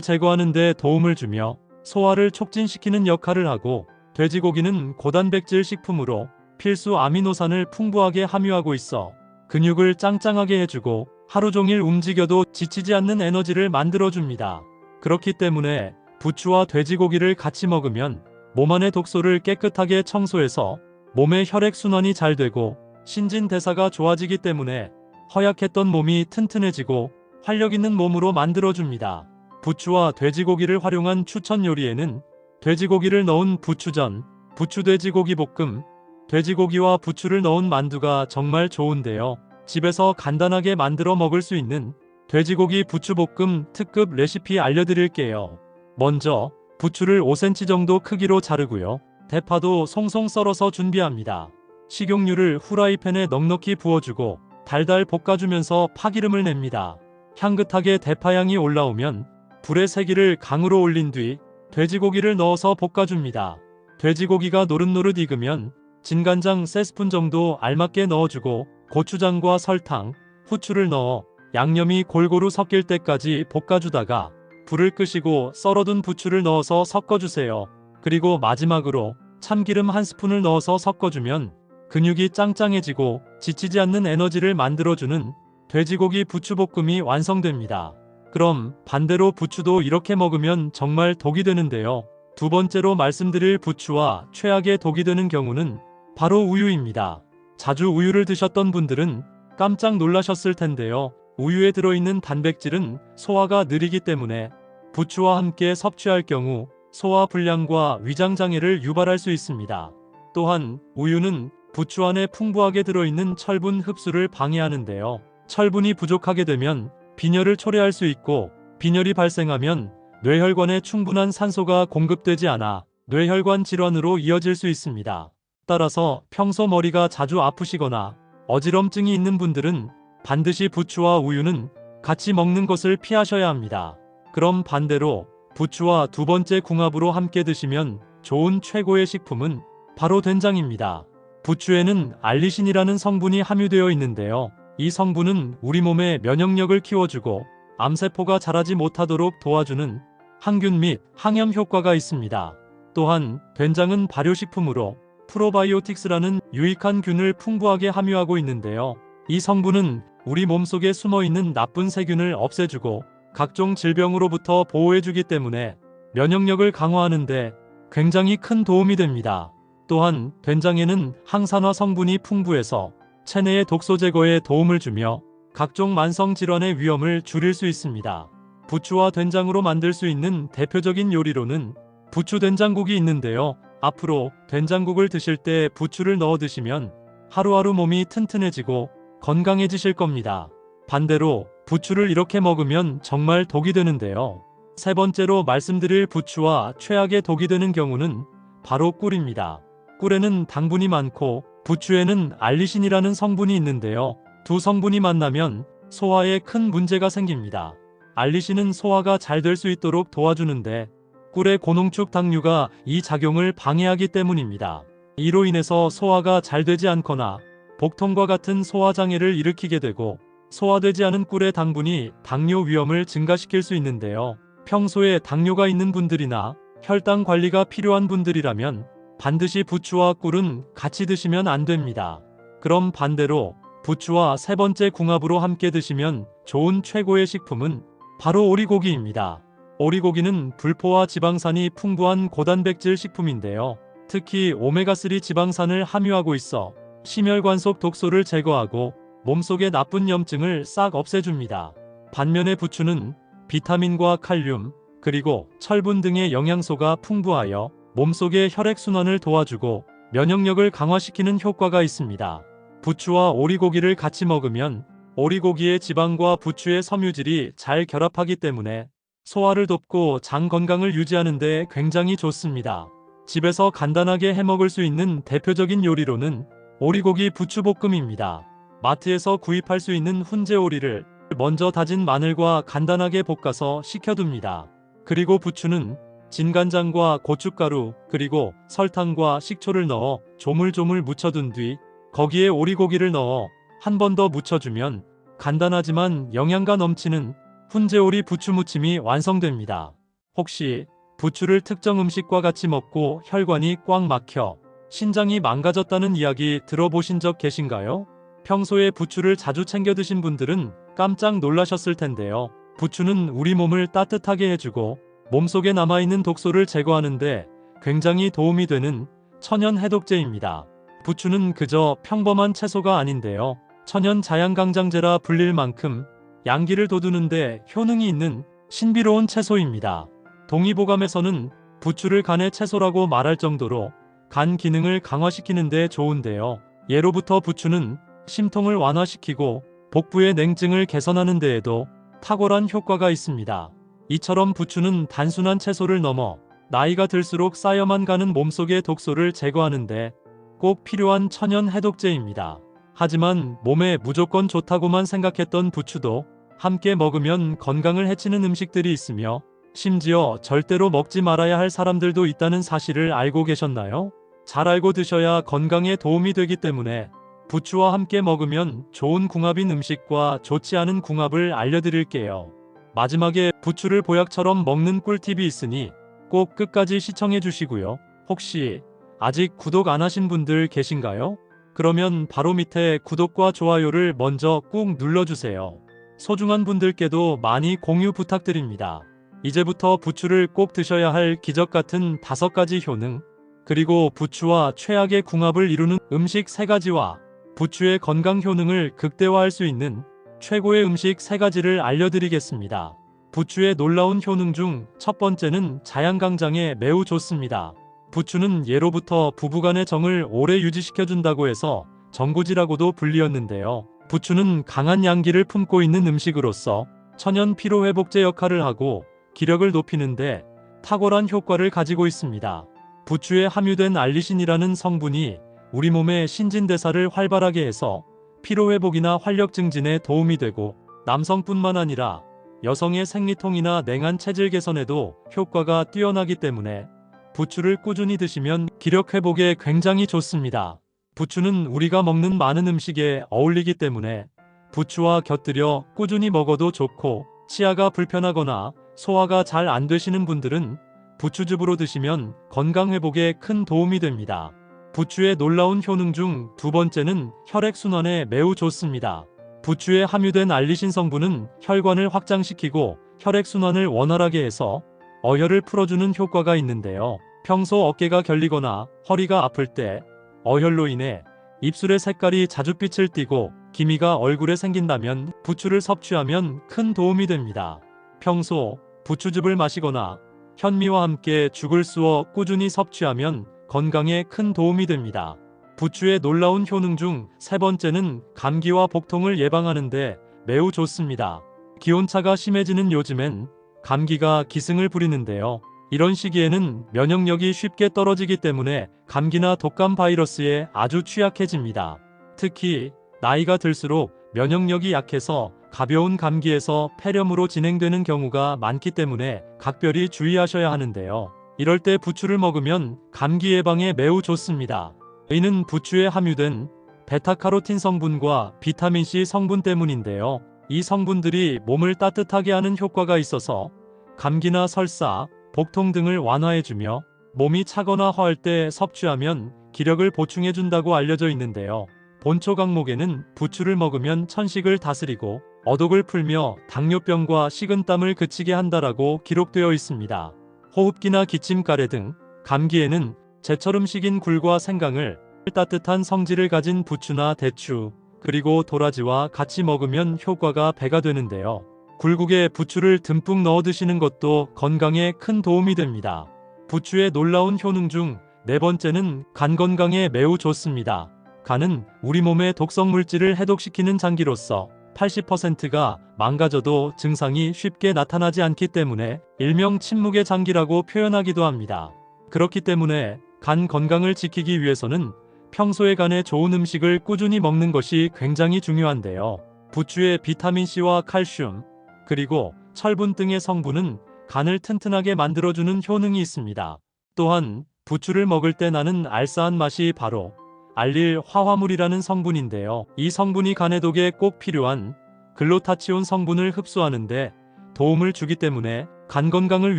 제거하는 데 도움을 주며 소화를 촉진시키는 역할을 하고, 돼지고기는 고단백질 식품으로 필수 아미노산을 풍부하게 함유하고 있어 근육을 짱짱하게 해주고 하루 종일 움직여도 지치지 않는 에너지를 만들어줍니다. 그렇기 때문에 부추와 돼지고기를 같이 먹으면 몸 안의 독소를 깨끗하게 청소해서 몸의 혈액순환이 잘 되고 신진대사가 좋아지기 때문에 허약했던 몸이 튼튼해지고 활력 있는 몸으로 만들어줍니다. 부추와 돼지고기를 활용한 추천 요리에는 돼지고기를 넣은 부추전, 부추돼지고기 볶음, 돼지고기와 부추를 넣은 만두가 정말 좋은데요. 집에서 간단하게 만들어 먹을 수 있는 돼지고기 부추볶음 특급 레시피 알려드릴게요. 먼저 부추를 5cm 정도 크기로 자르고요. 대파도 송송 썰어서 준비합니다. 식용유를 후라이팬에 넉넉히 부어주고 달달 볶아주면서 파기름을 냅니다. 향긋하게 대파향이 올라오면 불의 세기를 강으로 올린 뒤 돼지고기를 넣어서 볶아줍니다. 돼지고기가 노릇노릇 익으면 진간장 3스푼 정도 알맞게 넣어주고 고추장과 설탕, 후추를 넣어 양념이 골고루 섞일 때까지 볶아주다가 불을 끄시고 썰어둔 부추를 넣어서 섞어주세요. 그리고 마지막으로 참기름 1스푼을 넣어서 섞어주면 근육이 짱짱해지고 지치지 않는 에너지를 만들어주는 돼지고기 부추볶음이 완성됩니다. 그럼 반대로 부추도 이렇게 먹으면 정말 독이 되는데요. 두 번째로 말씀드릴 부추와 최악의 독이 되는 경우는 바로 우유입니다. 자주 우유를 드셨던 분들은 깜짝 놀라셨을 텐데요. 우유에 들어있는 단백질은 소화가 느리기 때문에 부추와 함께 섭취할 경우 소화 불량과 위장 장애를 유발할 수 있습니다. 또한 우유는 부추 안에 풍부하게 들어있는 철분 흡수를 방해하는데요. 철분이 부족하게 되면 빈혈을 초래할 수 있고, 빈혈이 발생하면 뇌혈관에 충분한 산소가 공급되지 않아 뇌혈관 질환으로 이어질 수 있습니다. 따라서 평소 머리가 자주 아프시거나 어지럼증이 있는 분들은 반드시 부추와 우유는 같이 먹는 것을 피하셔야 합니다. 그럼 반대로 부추와 두 번째 궁합으로 함께 드시면 좋은 최고의 식품은 바로 된장입니다. 부추에는 알리신이라는 성분이 함유되어 있는데요. 이 성분은 우리 몸의 면역력을 키워주고 암세포가 자라지 못하도록 도와주는 항균 및 항염 효과가 있습니다. 또한 된장은 발효식품으로 프로바이오틱스라는 유익한 균을 풍부하게 함유하고 있는데요. 이 성분은 우리 몸속에 숨어있는 나쁜 세균을 없애주고 각종 질병으로부터 보호해주기 때문에 면역력을 강화하는데 굉장히 큰 도움이 됩니다. 또한 된장에는 항산화 성분이 풍부해서 체내의 독소 제거에 도움을 주며 각종 만성 질환의 위험을 줄일 수 있습니다. 부추와 된장으로 만들 수 있는 대표적인 요리로는 부추 된장국이 있는데요. 앞으로 된장국을 드실 때 부추를 넣어 드시면 하루하루 몸이 튼튼해지고 건강해지실 겁니다. 반대로 부추를 이렇게 먹으면 정말 독이 되는데요. 세 번째로 말씀드릴 부추와 최악의 독이 되는 경우는 바로 꿀입니다. 꿀에는 당분이 많고 부추에는 알리신이라는 성분이 있는데요. 두 성분이 만나면 소화에 큰 문제가 생깁니다. 알리신은 소화가 잘 될 수 있도록 도와주는데 꿀의 고농축 당류가 이 작용을 방해하기 때문입니다. 이로 인해서 소화가 잘 되지 않거나 복통과 같은 소화장애를 일으키게 되고, 소화되지 않은 꿀의 당분이 당뇨 위험을 증가시킬 수 있는데요. 평소에 당뇨가 있는 분들이나 혈당 관리가 필요한 분들이라면 반드시 부추와 꿀은 같이 드시면 안 됩니다. 그럼 반대로 부추와 세 번째 궁합으로 함께 드시면 좋은 최고의 식품은 바로 오리고기입니다. 오리고기는 불포화 지방산이 풍부한 고단백질 식품인데요. 특히 오메가3 지방산을 함유하고 있어 심혈관 속 독소를 제거하고 몸속의 나쁜 염증을 싹 없애줍니다. 반면에 부추는 비타민과 칼륨, 그리고 철분 등의 영양소가 풍부하여 몸속의 혈액순환을 도와주고 면역력을 강화시키는 효과가 있습니다. 부추와 오리고기를 같이 먹으면 오리고기의 지방과 부추의 섬유질이 잘 결합하기 때문에 소화를 돕고 장 건강을 유지하는 데 굉장히 좋습니다. 집에서 간단하게 해먹을 수 있는 대표적인 요리로는 오리고기 부추볶음입니다. 마트에서 구입할 수 있는 훈제 오리를 먼저 다진 마늘과 간단하게 볶아서 식혀둡니다. 그리고 부추는 진간장과 고춧가루, 그리고 설탕과 식초를 넣어 조물조물 묻혀둔 뒤 거기에 오리고기를 넣어 한 번 더 묻혀주면 간단하지만 영양가 넘치는 훈제오리 부추 무침이 완성됩니다. 혹시 부추를 특정 음식과 같이 먹고 혈관이 꽉 막혀 신장이 망가졌다는 이야기 들어보신 적 계신가요? 평소에 부추를 자주 챙겨 드신 분들은 깜짝 놀라셨을 텐데요. 부추는 우리 몸을 따뜻하게 해주고 몸속에 남아있는 독소를 제거하는데 굉장히 도움이 되는 천연 해독제입니다. 부추는 그저 평범한 채소가 아닌데요. 천연 자양강장제라 불릴 만큼 양기를 돋우는데 효능이 있는 신비로운 채소입니다. 동의보감에서는 부추를 간의 채소라고 말할 정도로 간 기능을 강화시키는 데 좋은데요. 예로부터 부추는 심통을 완화시키고 복부의 냉증을 개선하는 데에도 탁월한 효과가 있습니다. 이처럼 부추는 단순한 채소를 넘어 나이가 들수록 쌓여만 가는 몸속의 독소를 제거하는데 꼭 필요한 천연 해독제입니다. 하지만 몸에 무조건 좋다고만 생각했던 부추도 함께 먹으면 건강을 해치는 음식들이 있으며 심지어 절대로 먹지 말아야 할 사람들도 있다는 사실을 알고 계셨나요? 잘 알고 드셔야 건강에 도움이 되기 때문에 부추와 함께 먹으면 좋은 궁합인 음식과 좋지 않은 궁합을 알려드릴게요. 마지막에 부추를 보약처럼 먹는 꿀팁이 있으니 꼭 끝까지 시청해 주시고요. 혹시 아직 구독 안 하신 분들 계신가요? 그러면 바로 밑에 구독과 좋아요를 먼저 꾹 눌러주세요. 소중한 분들께도 많이 공유 부탁드립니다. 이제부터 부추를 꼭 드셔야 할 기적 같은 5가지 효능, 그리고 부추와 최악의 궁합을 이루는 음식 3가지와 부추의 건강 효능을 극대화할 수 있는 최고의 음식 3가지를 알려드리겠습니다. 부추의 놀라운 효능 중 첫 번째는 자양강장에 매우 좋습니다. 부추는 예로부터 부부간의 정을 오래 유지시켜준다고 해서 정구지라고도 불리었는데요. 부추는 강한 양기를 품고 있는 음식으로서 천연 피로회복제 역할을 하고 기력을 높이는데 탁월한 효과를 가지고 있습니다. 부추에 함유된 알리신이라는 성분이 우리 몸의 신진대사를 활발하게 해서 피로회복이나 활력 증진에 도움이 되고 남성뿐만 아니라 여성의 생리통이나 냉한 체질 개선에도 효과가 뛰어나기 때문에 부추를 꾸준히 드시면 기력 회복에 굉장히 좋습니다. 부추는 우리가 먹는 많은 음식에 어울리기 때문에 부추와 곁들여 꾸준히 먹어도 좋고 치아가 불편하거나 소화가 잘 안 되시는 분들은 부추즙으로 드시면 건강 회복에 큰 도움이 됩니다. 부추의 놀라운 효능 중 2번째는 혈액순환에 매우 좋습니다. 부추에 함유된 알리신 성분은 혈관을 확장시키고 혈액순환을 원활하게 해서 어혈을 풀어주는 효과가 있는데요. 평소 어깨가 결리거나 허리가 아플 때 어혈로 인해 입술의 색깔이 자줏빛을 띠고 기미가 얼굴에 생긴다면 부추를 섭취하면 큰 도움이 됩니다. 평소 부추즙을 마시거나 현미와 함께 죽을 쑤어 꾸준히 섭취하면 건강에 큰 도움이 됩니다. 부추의 놀라운 효능 중 3번째는 감기와 복통을 예방하는 데 매우 좋습니다. 기온차가 심해지는 요즘엔 감기가 기승을 부리는데요. 이런 시기에는 면역력이 쉽게 떨어지기 때문에 감기나 독감 바이러스에 아주 취약해집니다. 특히 나이가 들수록 면역력이 약해서 가벼운 감기에서 폐렴으로 진행되는 경우가 많기 때문에 각별히 주의하셔야 하는데요. 이럴 때 부추를 먹으면 감기 예방에 매우 좋습니다. 이는 부추에 함유된 베타카로틴 성분과 비타민C 성분 때문인데요. 이 성분들이 몸을 따뜻하게 하는 효과가 있어서 감기나 설사, 복통 등을 완화해주며 몸이 차거나 허할 때 섭취하면 기력을 보충해준다고 알려져 있는데요. 본초 강목에는 부추를 먹으면 천식을 다스리고 어독을 풀며 당뇨병과 식은땀을 그치게 한다라고 기록되어 있습니다. 호흡기나 기침, 가래 등 감기에는 제철 음식인 굴과 생강을 따뜻한 성질을 가진 부추나 대추, 그리고 도라지와 같이 먹으면 효과가 배가 되는데요. 굴국에 부추를 듬뿍 넣어 드시는 것도 건강에 큰 도움이 됩니다. 부추의 놀라운 효능 중 4번째는 간 건강에 매우 좋습니다. 간은 우리 몸의 독성 물질을 해독시키는 장기로서 80%가 망가져도 증상이 쉽게 나타나지 않기 때문에 일명 침묵의 장기라고 표현하기도 합니다. 그렇기 때문에 간 건강을 지키기 위해서는 평소에 간에 좋은 음식을 꾸준히 먹는 것이 굉장히 중요한데요. 부추의 비타민C와 칼슘, 그리고 철분 등의 성분은 간을 튼튼하게 만들어주는 효능이 있습니다. 또한 부추를 먹을 때 나는 알싸한 맛이 바로 알릴 화화물이라는 성분인데요. 이 성분이 간 해독에 꼭 필요한 글루타치온 성분을 흡수하는데 도움을 주기 때문에 간 건강을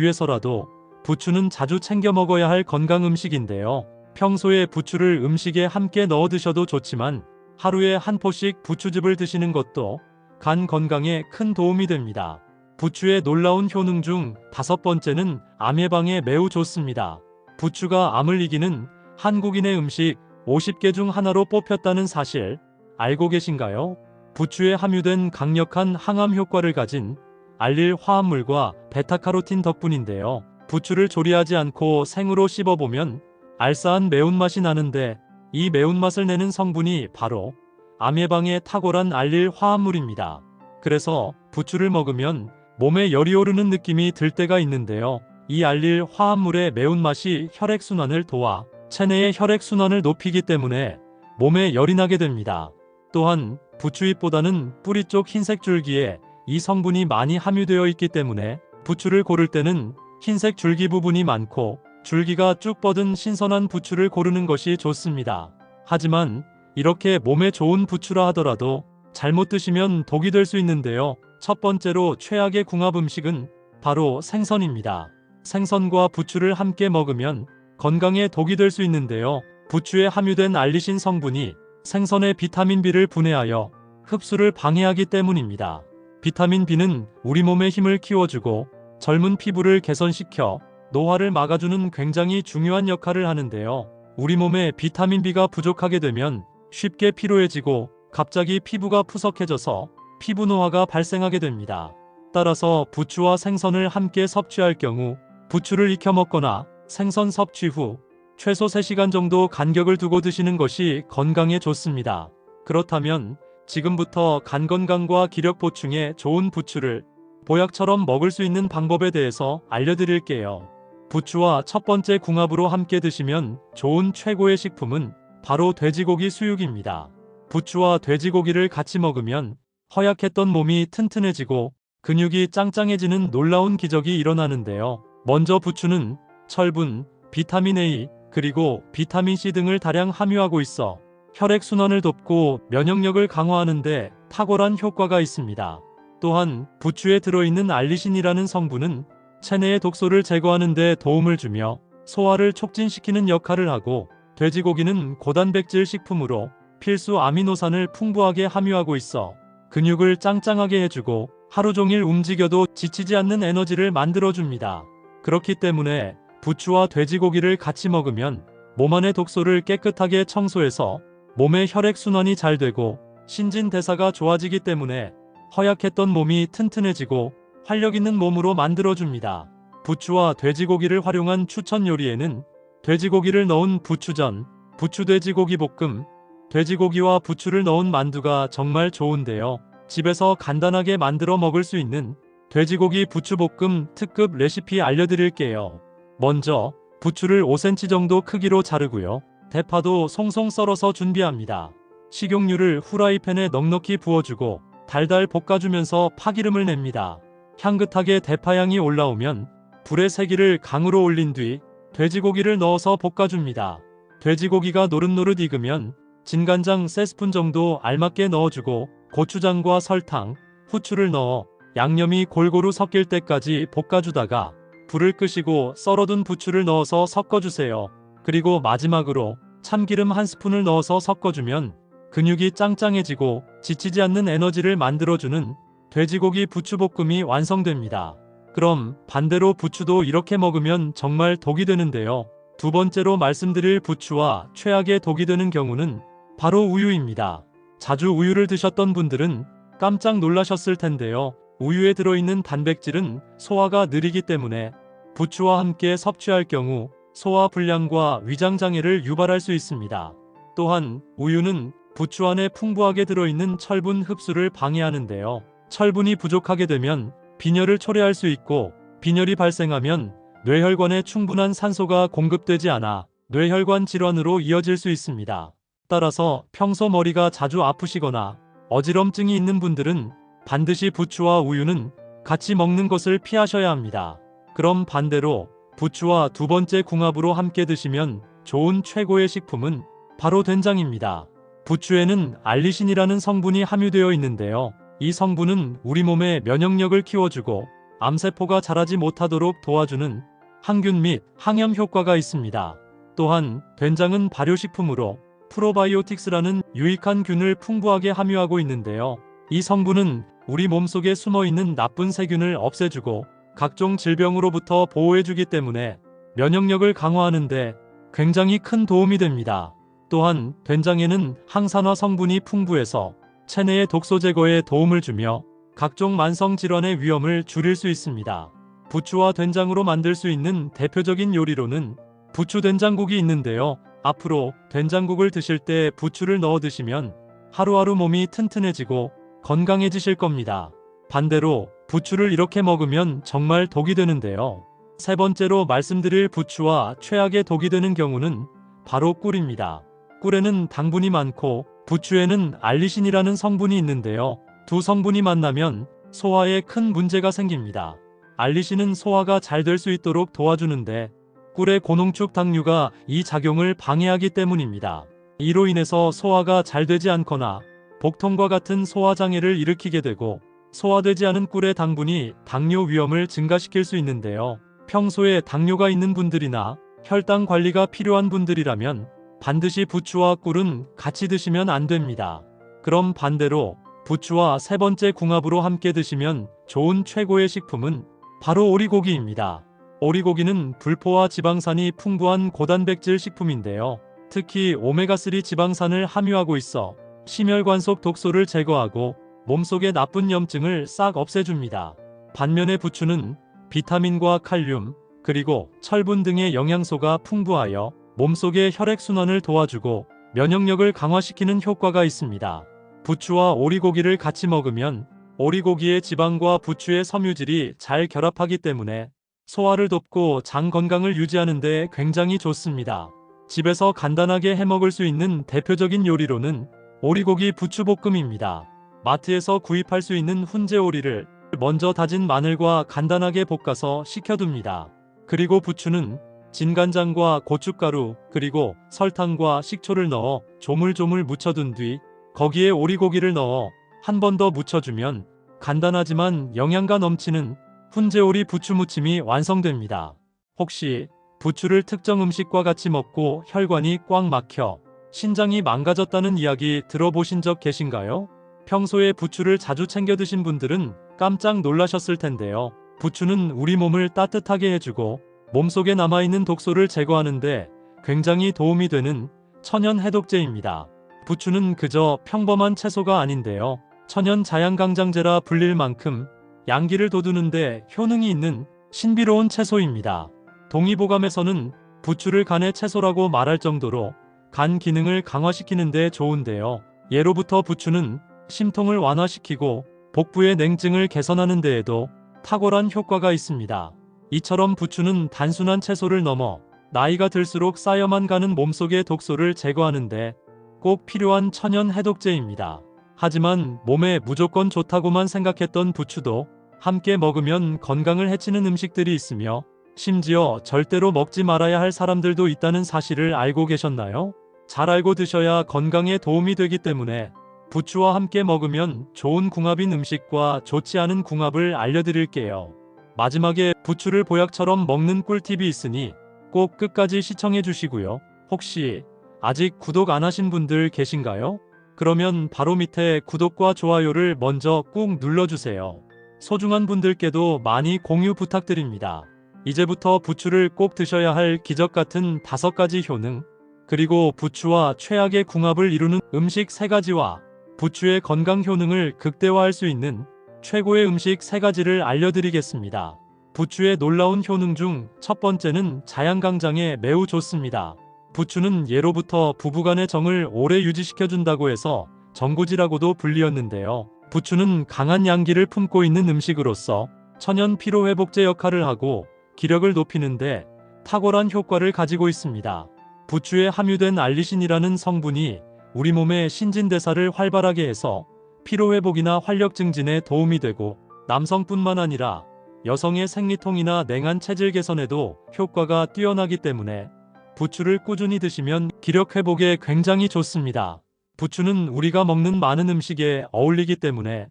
위해서라도 부추는 자주 챙겨 먹어야 할 건강 음식인데요. 평소에 부추를 음식에 함께 넣어 드셔도 좋지만 하루에 한 포씩 부추즙을 드시는 것도 간 건강에 큰 도움이 됩니다. 부추의 놀라운 효능 중 5번째는 암 예방에 매우 좋습니다. 부추가 암을 이기는 한국인의 음식 50개 중 하나로 뽑혔다는 사실 알고 계신가요? 부추에 함유된 강력한 항암 효과를 가진 알릴 화합물과 베타카로틴 덕분인데요. 부추를 조리하지 않고 생으로 씹어보면 알싸한 매운맛이 나는데 이 매운맛을 내는 성분이 바로 암 예방에 탁월한 알릴 화합물입니다. 그래서 부추를 먹으면 몸에 열이 오르는 느낌이 들 때가 있는데요. 이 알릴 화합물의 매운맛이 혈액순환을 도와 체내의 혈액순환을 높이기 때문에 몸에 열이 나게 됩니다. 또한 부추잎보다는 뿌리 쪽 흰색 줄기에 이 성분이 많이 함유되어 있기 때문에 부추를 고를 때는 흰색 줄기 부분이 많고 줄기가 쭉 뻗은 신선한 부추를 고르는 것이 좋습니다. 하지만 이렇게 몸에 좋은 부추라 하더라도 잘못 드시면 독이 될 수 있는데요. 첫 번째로 최악의 궁합 음식은 바로 생선입니다. 생선과 부추를 함께 먹으면 건강에 독이 될 수 있는데요. 부추에 함유된 알리신 성분이 생선의 비타민 B를 분해하여 흡수를 방해하기 때문입니다. 비타민 B는 우리 몸의 힘을 키워주고 젊은 피부를 개선시켜 노화를 막아주는 굉장히 중요한 역할을 하는데요. 우리 몸에 비타민 B가 부족하게 되면 쉽게 피로해지고 갑자기 피부가 푸석해져서 피부 노화가 발생하게 됩니다. 따라서 부추와 생선을 함께 섭취할 경우 부추를 익혀 먹거나 생선 섭취 후 최소 3시간 정도 간격을 두고 드시는 것이 건강에 좋습니다. 그렇다면 지금부터 간 건강과 기력 보충에 좋은 부추를 보약처럼 먹을 수 있는 방법에 대해서 알려드릴게요. 부추와 첫 번째 궁합으로 함께 드시면 좋은 최고의 식품은 바로 돼지고기 수육입니다. 부추와 돼지고기를 같이 먹으면 허약했던 몸이 튼튼해지고 근육이 짱짱해지는 놀라운 기적이 일어나는데요. 먼저 부추는 철분, 비타민 A, 그리고 비타민 C 등을 다량 함유하고 있어 혈액순환을 돕고 면역력을 강화하는 데 탁월한 효과가 있습니다. 또한 부추에 들어있는 알리신이라는 성분은 체내의 독소를 제거하는 데 도움을 주며 소화를 촉진시키는 역할을 하고 돼지고기는 고단백질 식품으로 필수 아미노산을 풍부하게 함유하고 있어 근육을 짱짱하게 해주고 하루 종일 움직여도 지치지 않는 에너지를 만들어줍니다. 그렇기 때문에 부추와 돼지고기를 같이 먹으면 몸 안의 독소를 깨끗하게 청소해서 몸의 혈액순환이 잘 되고 신진대사가 좋아지기 때문에 허약했던 몸이 튼튼해지고 활력 있는 몸으로 만들어줍니다. 부추와 돼지고기를 활용한 추천 요리에는 돼지고기를 넣은 부추전, 부추돼지고기 볶음, 돼지고기와 부추를 넣은 만두가 정말 좋은데요. 집에서 간단하게 만들어 먹을 수 있는 돼지고기 부추볶음 특급 레시피 알려드릴게요. 먼저 부추를 5cm 정도 크기로 자르고요. 대파도 송송 썰어서 준비합니다. 식용유를 후라이팬에 넉넉히 부어주고 달달 볶아주면서 파기름을 냅니다. 향긋하게 대파향이 올라오면 불의 세기를 강으로 올린 뒤 돼지고기를 넣어서 볶아줍니다. 돼지고기가 노릇노릇 익으면 진간장 3스푼 정도 알맞게 넣어주고 고추장과 설탕, 후추를 넣어 양념이 골고루 섞일 때까지 볶아주다가 불을 끄시고 썰어둔 부추를 넣어서 섞어주세요. 그리고 마지막으로 참기름 1스푼을 넣어서 섞어주면 근육이 짱짱해지고 지치지 않는 에너지를 만들어주는 돼지고기 부추볶음이 완성됩니다. 그럼 반대로 부추도 이렇게 먹으면 정말 독이 되는데요. 두 번째로 말씀드릴 부추와 최악의 독이 되는 경우는 바로 우유입니다. 자주 우유를 드셨던 분들은 깜짝 놀라셨을 텐데요. 우유에 들어있는 단백질은 소화가 느리기 때문에 부추와 함께 섭취할 경우 소화 불량과 위장 장애를 유발할 수 있습니다. 또한 우유는 부추 안에 풍부하게 들어있는 철분 흡수를 방해하는데요. 철분이 부족하게 되면 빈혈을 초래할 수 있고 빈혈이 발생하면 뇌혈관에 충분한 산소가 공급되지 않아 뇌혈관 질환으로 이어질 수 있습니다. 따라서 평소 머리가 자주 아프시거나 어지럼증이 있는 분들은 반드시 부추와 우유는 같이 먹는 것을 피하셔야 합니다. 그럼 반대로 부추와 두 번째 궁합으로 함께 드시면 좋은 최고의 식품은 바로 된장입니다. 부추에는 알리신이라는 성분이 함유되어 있는데요. 이 성분은 우리 몸의 면역력을 키워주고 암세포가 자라지 못하도록 도와주는 항균 및 항염 효과가 있습니다. 또한 된장은 발효식품으로 프로바이오틱스라는 유익한 균을 풍부하게 함유하고 있는데요. 이 성분은 우리 몸속에 숨어있는 나쁜 세균을 없애주고 각종 질병으로부터 보호해주기 때문에 면역력을 강화하는데 굉장히 큰 도움이 됩니다. 또한 된장에는 항산화 성분이 풍부해서 체내의 독소 제거에 도움을 주며 각종 만성 질환의 위험을 줄일 수 있습니다. 부추와 된장으로 만들 수 있는 대표적인 요리로는 부추 된장국이 있는데요. 앞으로 된장국을 드실 때 부추를 넣어 드시면 하루하루 몸이 튼튼해지고 건강해지실 겁니다. 반대로 부추를 이렇게 먹으면 정말 독이 되는데요. 세 번째로 말씀드릴 부추와 최악의 독이 되는 경우는 바로 꿀입니다. 꿀에는 당분이 많고 부추에는 알리신이라는 성분이 있는데요. 두 성분이 만나면 소화에 큰 문제가 생깁니다. 알리신은 소화가 잘 될 수 있도록 도와주는데 꿀의 고농축 당류가 이 작용을 방해하기 때문입니다. 이로 인해서 소화가 잘 되지 않거나 복통과 같은 소화장애를 일으키게 되고 소화되지 않은 꿀의 당분이 당뇨 위험을 증가시킬 수 있는데요. 평소에 당뇨가 있는 분들이나 혈당 관리가 필요한 분들이라면 반드시 부추와 꿀은 같이 드시면 안 됩니다. 그럼 반대로 부추와 세 번째 궁합으로 함께 드시면 좋은 최고의 식품은 바로 오리고기입니다. 오리고기는 불포화 지방산이 풍부한 고단백질 식품인데요. 특히 오메가3 지방산을 함유하고 있어 심혈관 속 독소를 제거하고 몸속의 나쁜 염증을 싹 없애줍니다. 반면에 부추는 비타민과 칼륨, 그리고 철분 등의 영양소가 풍부하여 몸속의 혈액순환을 도와주고 면역력을 강화시키는 효과가 있습니다. 부추와 오리고기를 같이 먹으면 오리고기의 지방과 부추의 섬유질이 잘 결합하기 때문에 소화를 돕고 장 건강을 유지하는 데 굉장히 좋습니다. 집에서 간단하게 해먹을 수 있는 대표적인 요리로는 오리고기 부추볶음입니다. 마트에서 구입할 수 있는 훈제 오리를 먼저 다진 마늘과 간단하게 볶아서 식혀둡니다. 그리고 부추는 진간장과 고춧가루 그리고 설탕과 식초를 넣어 조물조물 묻혀둔 뒤 거기에 오리고기를 넣어 한 번 더 묻혀주면 간단하지만 영양가 넘치는 훈제오리 부추무침이 완성됩니다. 혹시 부추를 특정 음식과 같이 먹고 혈관이 꽉 막혀 신장이 망가졌다는 이야기 들어보신 적 계신가요? 평소에 부추를 자주 챙겨 드신 분들은 깜짝 놀라셨을 텐데요. 부추는 우리 몸을 따뜻하게 해주고 몸속에 남아있는 독소를 제거하는데 굉장히 도움이 되는 천연 해독제입니다. 부추는 그저 평범한 채소가 아닌데요. 천연 자양강장제라 불릴 만큼 양기를 돋우는데 효능이 있는 신비로운 채소입니다. 동의보감에서는 부추를 간의 채소라고 말할 정도로 간 기능을 강화시키는 데 좋은데요. 예로부터 부추는 심통을 완화시키고 복부의 냉증을 개선하는 데에도 탁월한 효과가 있습니다. 이처럼 부추는 단순한 채소를 넘어 나이가 들수록 쌓여만 가는 몸속의 독소를 제거하는데 꼭 필요한 천연 해독제입니다. 하지만 몸에 무조건 좋다고만 생각했던 부추도 함께 먹으면 건강을 해치는 음식들이 있으며 심지어 절대로 먹지 말아야 할 사람들도 있다는 사실을 알고 계셨나요? 잘 알고 드셔야 건강에 도움이 되기 때문에 부추와 함께 먹으면 좋은 궁합인 음식과 좋지 않은 궁합을 알려드릴게요. 마지막에 부추를 보약처럼 먹는 꿀팁이 있으니 꼭 끝까지 시청해 주시고요. 혹시 아직 구독 안 하신 분들 계신가요? 그러면 바로 밑에 구독과 좋아요를 먼저 꾹 눌러주세요. 소중한 분들께도 많이 공유 부탁드립니다. 이제부터 부추를 꼭 드셔야 할 기적 같은 5가지 효능, 그리고 부추와 최악의 궁합을 이루는 음식 3가지와 부추의 건강 효능을 극대화할 수 있는 최고의 음식 3가지를 알려드리겠습니다. 부추의 놀라운 효능 중 첫 번째는 자양강장에 매우 좋습니다. 부추는 예로부터 부부간의 정을 오래 유지시켜준다고 해서 정고지라고도 불리었는데요. 부추는 강한 양기를 품고 있는 음식으로서 천연 피로회복제 역할을 하고 기력을 높이는데 탁월한 효과를 가지고 있습니다. 부추에 함유된 알리신이라는 성분이 우리 몸의 신진대사를 활발하게 해서 피로회복이나 활력 증진에 도움이 되고 남성뿐만 아니라 여성의 생리통이나 냉한 체질 개선에도 효과가 뛰어나기 때문에 부추를 꾸준히 드시면 기력 회복에 굉장히 좋습니다. 부추는 우리가 먹는 많은 음식에 어울리기 때문에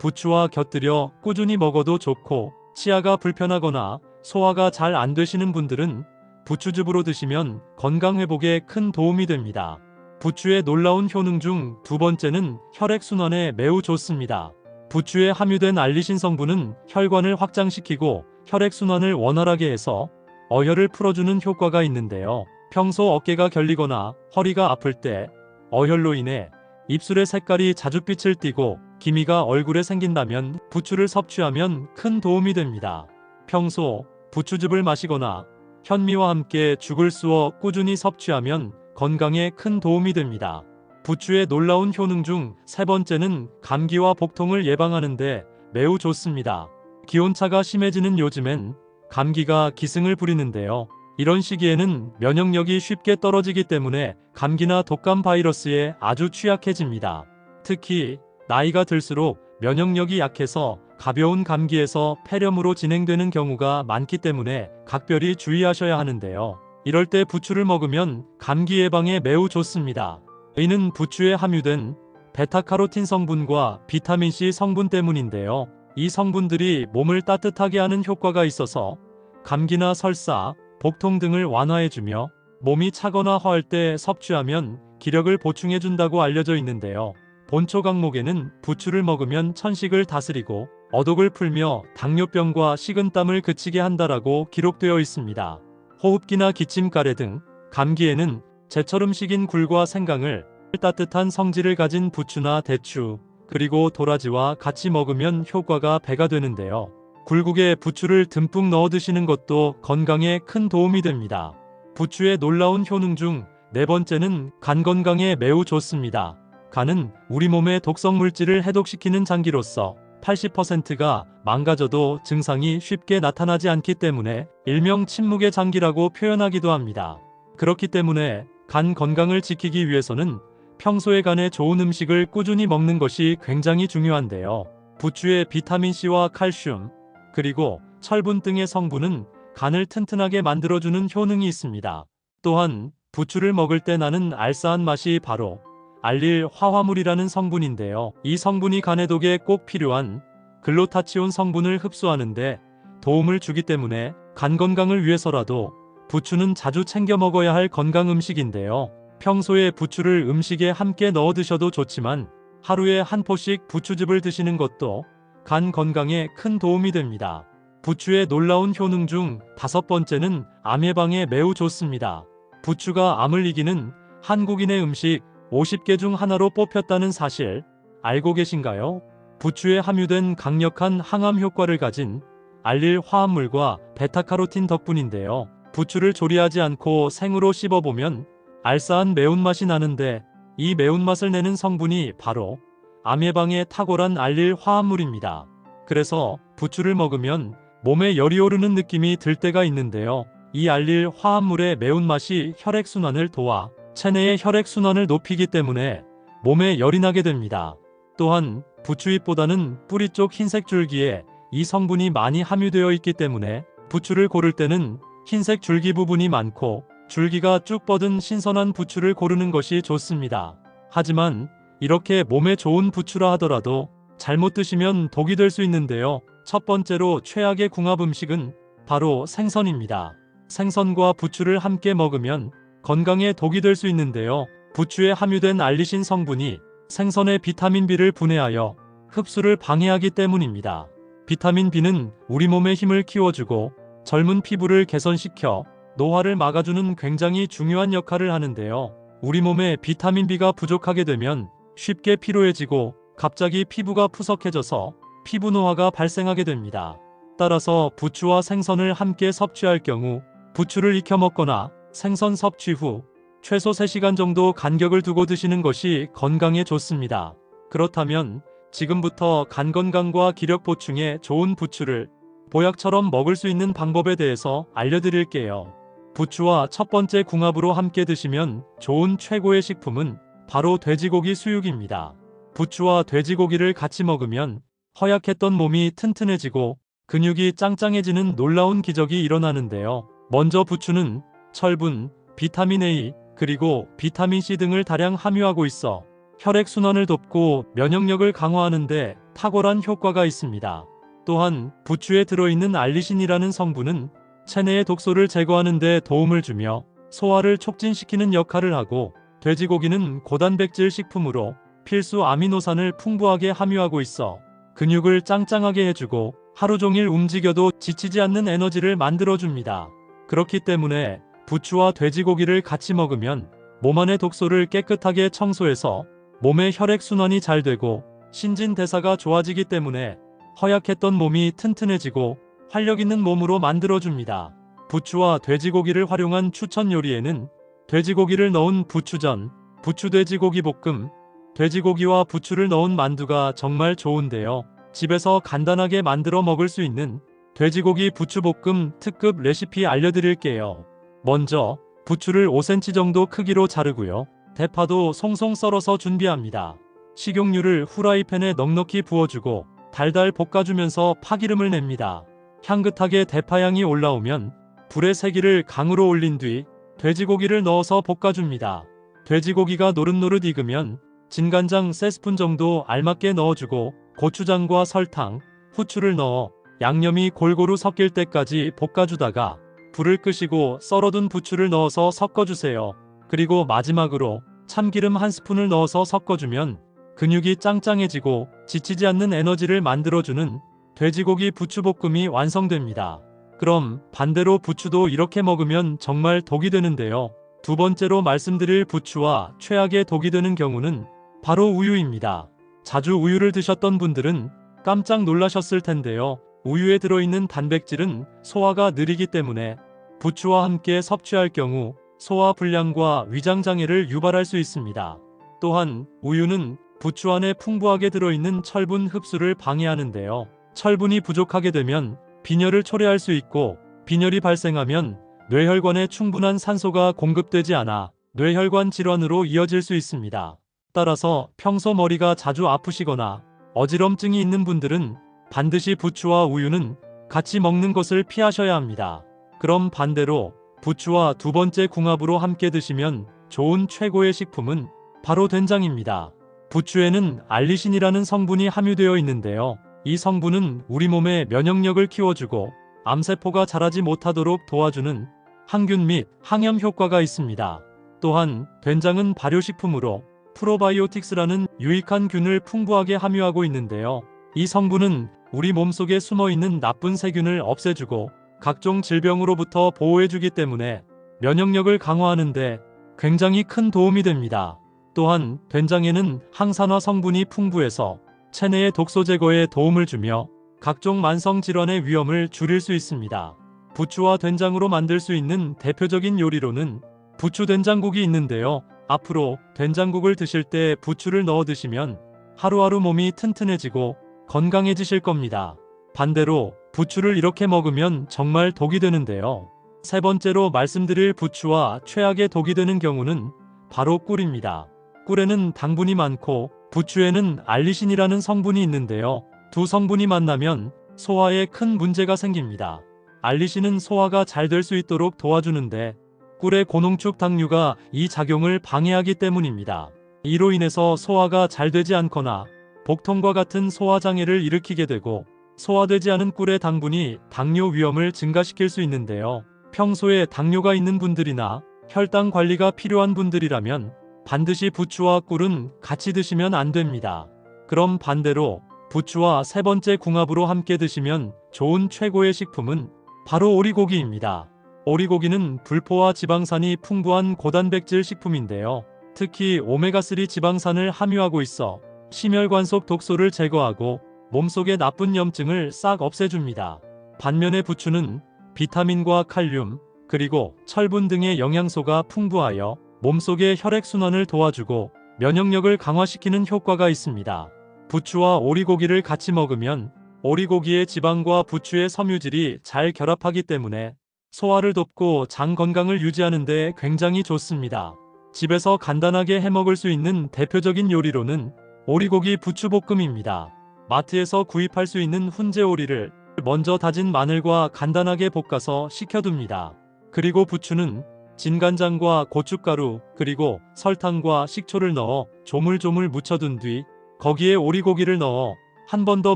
부추와 곁들여 꾸준히 먹어도 좋고, 치아가 불편하거나 소화가 잘 안 되시는 분들은 부추즙으로 드시면 건강 회복에 큰 도움이 됩니다. 부추의 놀라운 효능 중 두 번째는 혈액순환에 매우 좋습니다. 부추에 함유된 알리신 성분은 혈관을 확장시키고 혈액순환을 원활하게 해서 어혈을 풀어주는 효과가 있는데요. 평소 어깨가 결리거나 허리가 아플 때 어혈로 인해 입술의 색깔이 자줏빛을 띠고 기미가 얼굴에 생긴다면 부추를 섭취하면 큰 도움이 됩니다. 평소 부추즙을 마시거나 현미와 함께 죽을 쑤어 꾸준히 섭취하면 건강에 큰 도움이 됩니다. 부추의 놀라운 효능 중 세 번째는 감기와 복통을 예방하는 데 매우 좋습니다. 기온차가 심해지는 요즘엔 감기가 기승을 부리는데요. 이런 시기에는 면역력이 쉽게 떨어지기 때문에 감기나 독감 바이러스에 아주 취약해집니다. 특히 나이가 들수록 면역력이 약해서 가벼운 감기에서 폐렴으로 진행되는 경우가 많기 때문에 각별히 주의하셔야 하는데요. 이럴 때 부추를 먹으면 감기 예방에 매우 좋습니다. 이는 부추에 함유된 베타카로틴 성분과 비타민C 성분 때문인데요. 이 성분들이 몸을 따뜻하게 하는 효과가 있어서 감기나 설사, 복통 등을 완화해주며 몸이 차거나 허할 때 섭취하면 기력을 보충해준다고 알려져 있는데요. 본초 강목에는 부추를 먹으면 천식을 다스리고 어독을 풀며 당뇨병과 식은땀을 그치게 한다라고 기록되어 있습니다. 호흡기나 기침, 가래 등 감기에는 제철 음식인 굴과 생강을 따뜻한 성질을 가진 부추나 대추, 그리고 도라지와 같이 먹으면 효과가 배가 되는데요. 굴국에 부추를 듬뿍 넣어 드시는 것도 건강에 큰 도움이 됩니다. 부추의 놀라운 효능 중 네 번째는 간 건강에 매우 좋습니다. 간은 우리 몸의 독성 물질을 해독시키는 장기로서 80%가 망가져도 증상이 쉽게 나타나지 않기 때문에 일명 침묵의 장기라고 표현하기도 합니다. 그렇기 때문에 간 건강을 지키기 위해서는 평소에 간에 좋은 음식을 꾸준히 먹는 것이 굉장히 중요한데요. 부추의 비타민C와 칼슘, 그리고 철분 등의 성분은 간을 튼튼하게 만들어주는 효능이 있습니다. 또한 부추를 먹을 때 나는 알싸한 맛이 바로 알릴 화화물이라는 성분인데요. 이 성분이 간 해독에 꼭 필요한 글루타치온 성분을 흡수하는데 도움을 주기 때문에 간 건강을 위해서라도 부추는 자주 챙겨 먹어야 할 건강 음식인데요. 평소에 부추를 음식에 함께 넣어 드셔도 좋지만 하루에 한 포씩 부추즙을 드시는 것도 간 건강에 큰 도움이 됩니다. 부추의 놀라운 효능 중 다섯 번째는 암 예방에 매우 좋습니다. 부추가 암을 이기는 한국인의 음식 50개 중 하나로 뽑혔다는 사실 알고 계신가요? 부추에 함유된 강력한 항암 효과를 가진 알릴 화합물과 베타카로틴 덕분인데요. 부추를 조리하지 않고 생으로 씹어보면 알싸한 매운맛이 나는데 이 매운맛을 내는 성분이 바로 암 예방에 탁월한 알릴 화합물입니다. 그래서 부추를 먹으면 몸에 열이 오르는 느낌이 들 때가 있는데요. 이 알릴 화합물의 매운맛이 혈액순환을 도와 체내의 혈액순환을 높이기 때문에 몸에 열이 나게 됩니다. 또한 부추잎보다는 뿌리 쪽 흰색 줄기에 이 성분이 많이 함유되어 있기 때문에 부추를 고를 때는 흰색 줄기 부분이 많고 줄기가 쭉 뻗은 신선한 부추를 고르는 것이 좋습니다. 하지만 이렇게 몸에 좋은 부추라 하더라도 잘못 드시면 독이 될 수 있는데요. 첫 번째로 최악의 궁합 음식은 바로 생선입니다. 생선과 부추를 함께 먹으면 건강에 독이 될 수 있는데요. 부추에 함유된 알리신 성분이 생선의 비타민 B를 분해하여 흡수를 방해하기 때문입니다. 비타민 B는 우리 몸의 힘을 키워주고 젊은 피부를 개선시켜 노화를 막아주는 굉장히 중요한 역할을 하는데요. 우리 몸에 비타민 B가 부족하게 되면 쉽게 피로해지고 갑자기 피부가 푸석해져서 피부 노화가 발생하게 됩니다. 따라서 부추와 생선을 함께 섭취할 경우 부추를 익혀 먹거나 생선 섭취 후 최소 3시간 정도 간격을 두고 드시는 것이 건강에 좋습니다. 그렇다면 지금부터 간 건강과 기력 보충에 좋은 부추를 보약처럼 먹을 수 있는 방법에 대해서 알려드릴게요. 부추와 첫 번째 궁합으로 함께 드시면 좋은 최고의 식품은 바로 돼지고기 수육입니다. 부추와 돼지고기를 같이 먹으면 허약했던 몸이 튼튼해지고 근육이 짱짱해지는 놀라운 기적이 일어나는데요. 먼저 부추는 철분, 비타민 A, 그리고 비타민 C 등을 다량 함유하고 있어 혈액순환을 돕고 면역력을 강화하는 데 탁월한 효과가 있습니다. 또한 부추에 들어있는 알리신이라는 성분은 체내의 독소를 제거하는 데 도움을 주며 소화를 촉진시키는 역할을 하고, 돼지고기는 고단백질 식품으로 필수 아미노산을 풍부하게 함유하고 있어 근육을 짱짱하게 해주고 하루 종일 움직여도 지치지 않는 에너지를 만들어줍니다. 그렇기 때문에 부추와 돼지고기를 같이 먹으면 몸 안의 독소를 깨끗하게 청소해서 몸의 혈액순환이 잘 되고 신진대사가 좋아지기 때문에 허약했던 몸이 튼튼해지고 활력 있는 몸으로 만들어줍니다. 부추와 돼지고기를 활용한 추천 요리에는 돼지고기를 넣은 부추전, 부추돼지고기 볶음, 돼지고기와 부추를 넣은 만두가 정말 좋은데요. 집에서 간단하게 만들어 먹을 수 있는 돼지고기 부추볶음 특급 레시피 알려드릴게요. 먼저 부추를 5cm 정도 크기로 자르고요. 대파도 송송 썰어서 준비합니다. 식용유를 후라이팬에 넉넉히 부어주고 달달 볶아주면서 파기름을 냅니다. 향긋하게 대파향이 올라오면 불의 세기를 강으로 올린 뒤 돼지고기를 넣어서 볶아줍니다. 돼지고기가 노릇노릇 익으면 진간장 3스푼 정도 알맞게 넣어주고 고추장과 설탕, 후추를 넣어 양념이 골고루 섞일 때까지 볶아주다가 불을 끄시고 썰어둔 부추를 넣어서 섞어주세요. 그리고 마지막으로 참기름 1스푼을 넣어서 섞어주면 근육이 짱짱해지고 지치지 않는 에너지를 만들어주는 돼지고기 부추볶음이 완성됩니다. 그럼 반대로 부추도 이렇게 먹으면 정말 독이 되는데요. 두 번째로 말씀드릴 부추와 최악의 독이 되는 경우는 바로 우유입니다. 자주 우유를 드셨던 분들은 깜짝 놀라셨을 텐데요. 우유에 들어있는 단백질은 소화가 느리기 때문에 부추와 함께 섭취할 경우 소화 불량과 위장 장애를 유발할 수 있습니다. 또한 우유는 부추 안에 풍부하게 들어있는 철분 흡수를 방해하는데요. 철분이 부족하게 되면 빈혈을 초래할 수 있고, 빈혈이 발생하면 뇌혈관에 충분한 산소가 공급되지 않아 뇌혈관 질환으로 이어질 수 있습니다. 따라서 평소 머리가 자주 아프시거나 어지럼증이 있는 분들은 반드시 부추와 우유는 같이 먹는 것을 피하셔야 합니다. 그럼 반대로 부추와 두 번째 궁합으로 함께 드시면 좋은 최고의 식품은 바로 된장입니다. 부추에는 알리신이라는 성분이 함유되어 있는데요. 이 성분은 우리 몸의 면역력을 키워주고 암세포가 자라지 못하도록 도와주는 항균 및 항염 효과가 있습니다. 또한 된장은 발효식품으로 프로바이오틱스라는 유익한 균을 풍부하게 함유하고 있는데요. 이 성분은 우리 몸속에 숨어있는 나쁜 세균을 없애주고 각종 질병으로부터 보호해주기 때문에 면역력을 강화하는데 굉장히 큰 도움이 됩니다. 또한 된장에는 항산화 성분이 풍부해서 체내의 독소 제거에 도움을 주며 각종 만성 질환의 위험을 줄일 수 있습니다. 부추와 된장으로 만들 수 있는 대표적인 요리로는 부추 된장국이 있는데요. 앞으로 된장국을 드실 때 부추를 넣어 드시면 하루하루 몸이 튼튼해지고 건강해지실 겁니다. 반대로 부추를 이렇게 먹으면 정말 독이 되는데요. 세 번째로 말씀드릴 부추와 최악의 독이 되는 경우는 바로 꿀입니다. 꿀에는 당분이 많고 부추에는 알리신이라는 성분이 있는데요. 두 성분이 만나면 소화에 큰 문제가 생깁니다. 알리신은 소화가 잘 될 수 있도록 도와주는데 꿀의 고농축 당류가 이 작용을 방해하기 때문입니다. 이로 인해서 소화가 잘 되지 않거나 복통과 같은 소화장애를 일으키게 되고, 소화되지 않은 꿀의 당분이 당뇨 위험을 증가시킬 수 있는데요. 평소에 당뇨가 있는 분들이나 혈당 관리가 필요한 분들이라면 반드시 부추와 꿀은 같이 드시면 안 됩니다. 그럼 반대로 부추와 세 번째 궁합으로 함께 드시면 좋은 최고의 식품은 바로 오리고기입니다. 오리고기는 불포화 지방산이 풍부한 고단백질 식품인데요. 특히 오메가3 지방산을 함유하고 있어 심혈관 속 독소를 제거하고 몸속의 나쁜 염증을 싹 없애줍니다. 반면에 부추는 비타민과 칼륨, 그리고 철분 등의 영양소가 풍부하여 몸속의 혈액순환을 도와주고 면역력을 강화시키는 효과가 있습니다. 부추와 오리고기를 같이 먹으면 오리고기의 지방과 부추의 섬유질이 잘 결합하기 때문에 소화를 돕고 장 건강을 유지하는 데 굉장히 좋습니다. 집에서 간단하게 해먹을 수 있는 대표적인 요리로는 오리고기 부추볶음입니다. 마트에서 구입할 수 있는 훈제 오리를 먼저 다진 마늘과 간단하게 볶아서 식혀둡니다. 그리고 부추는 진간장과 고춧가루 그리고 설탕과 식초를 넣어 조물조물 묻혀둔 뒤 거기에 오리고기를 넣어 한 번 더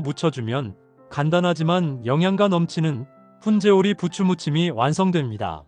묻혀주면 간단하지만 영양가 넘치는 훈제오리 부추무침이 완성됩니다.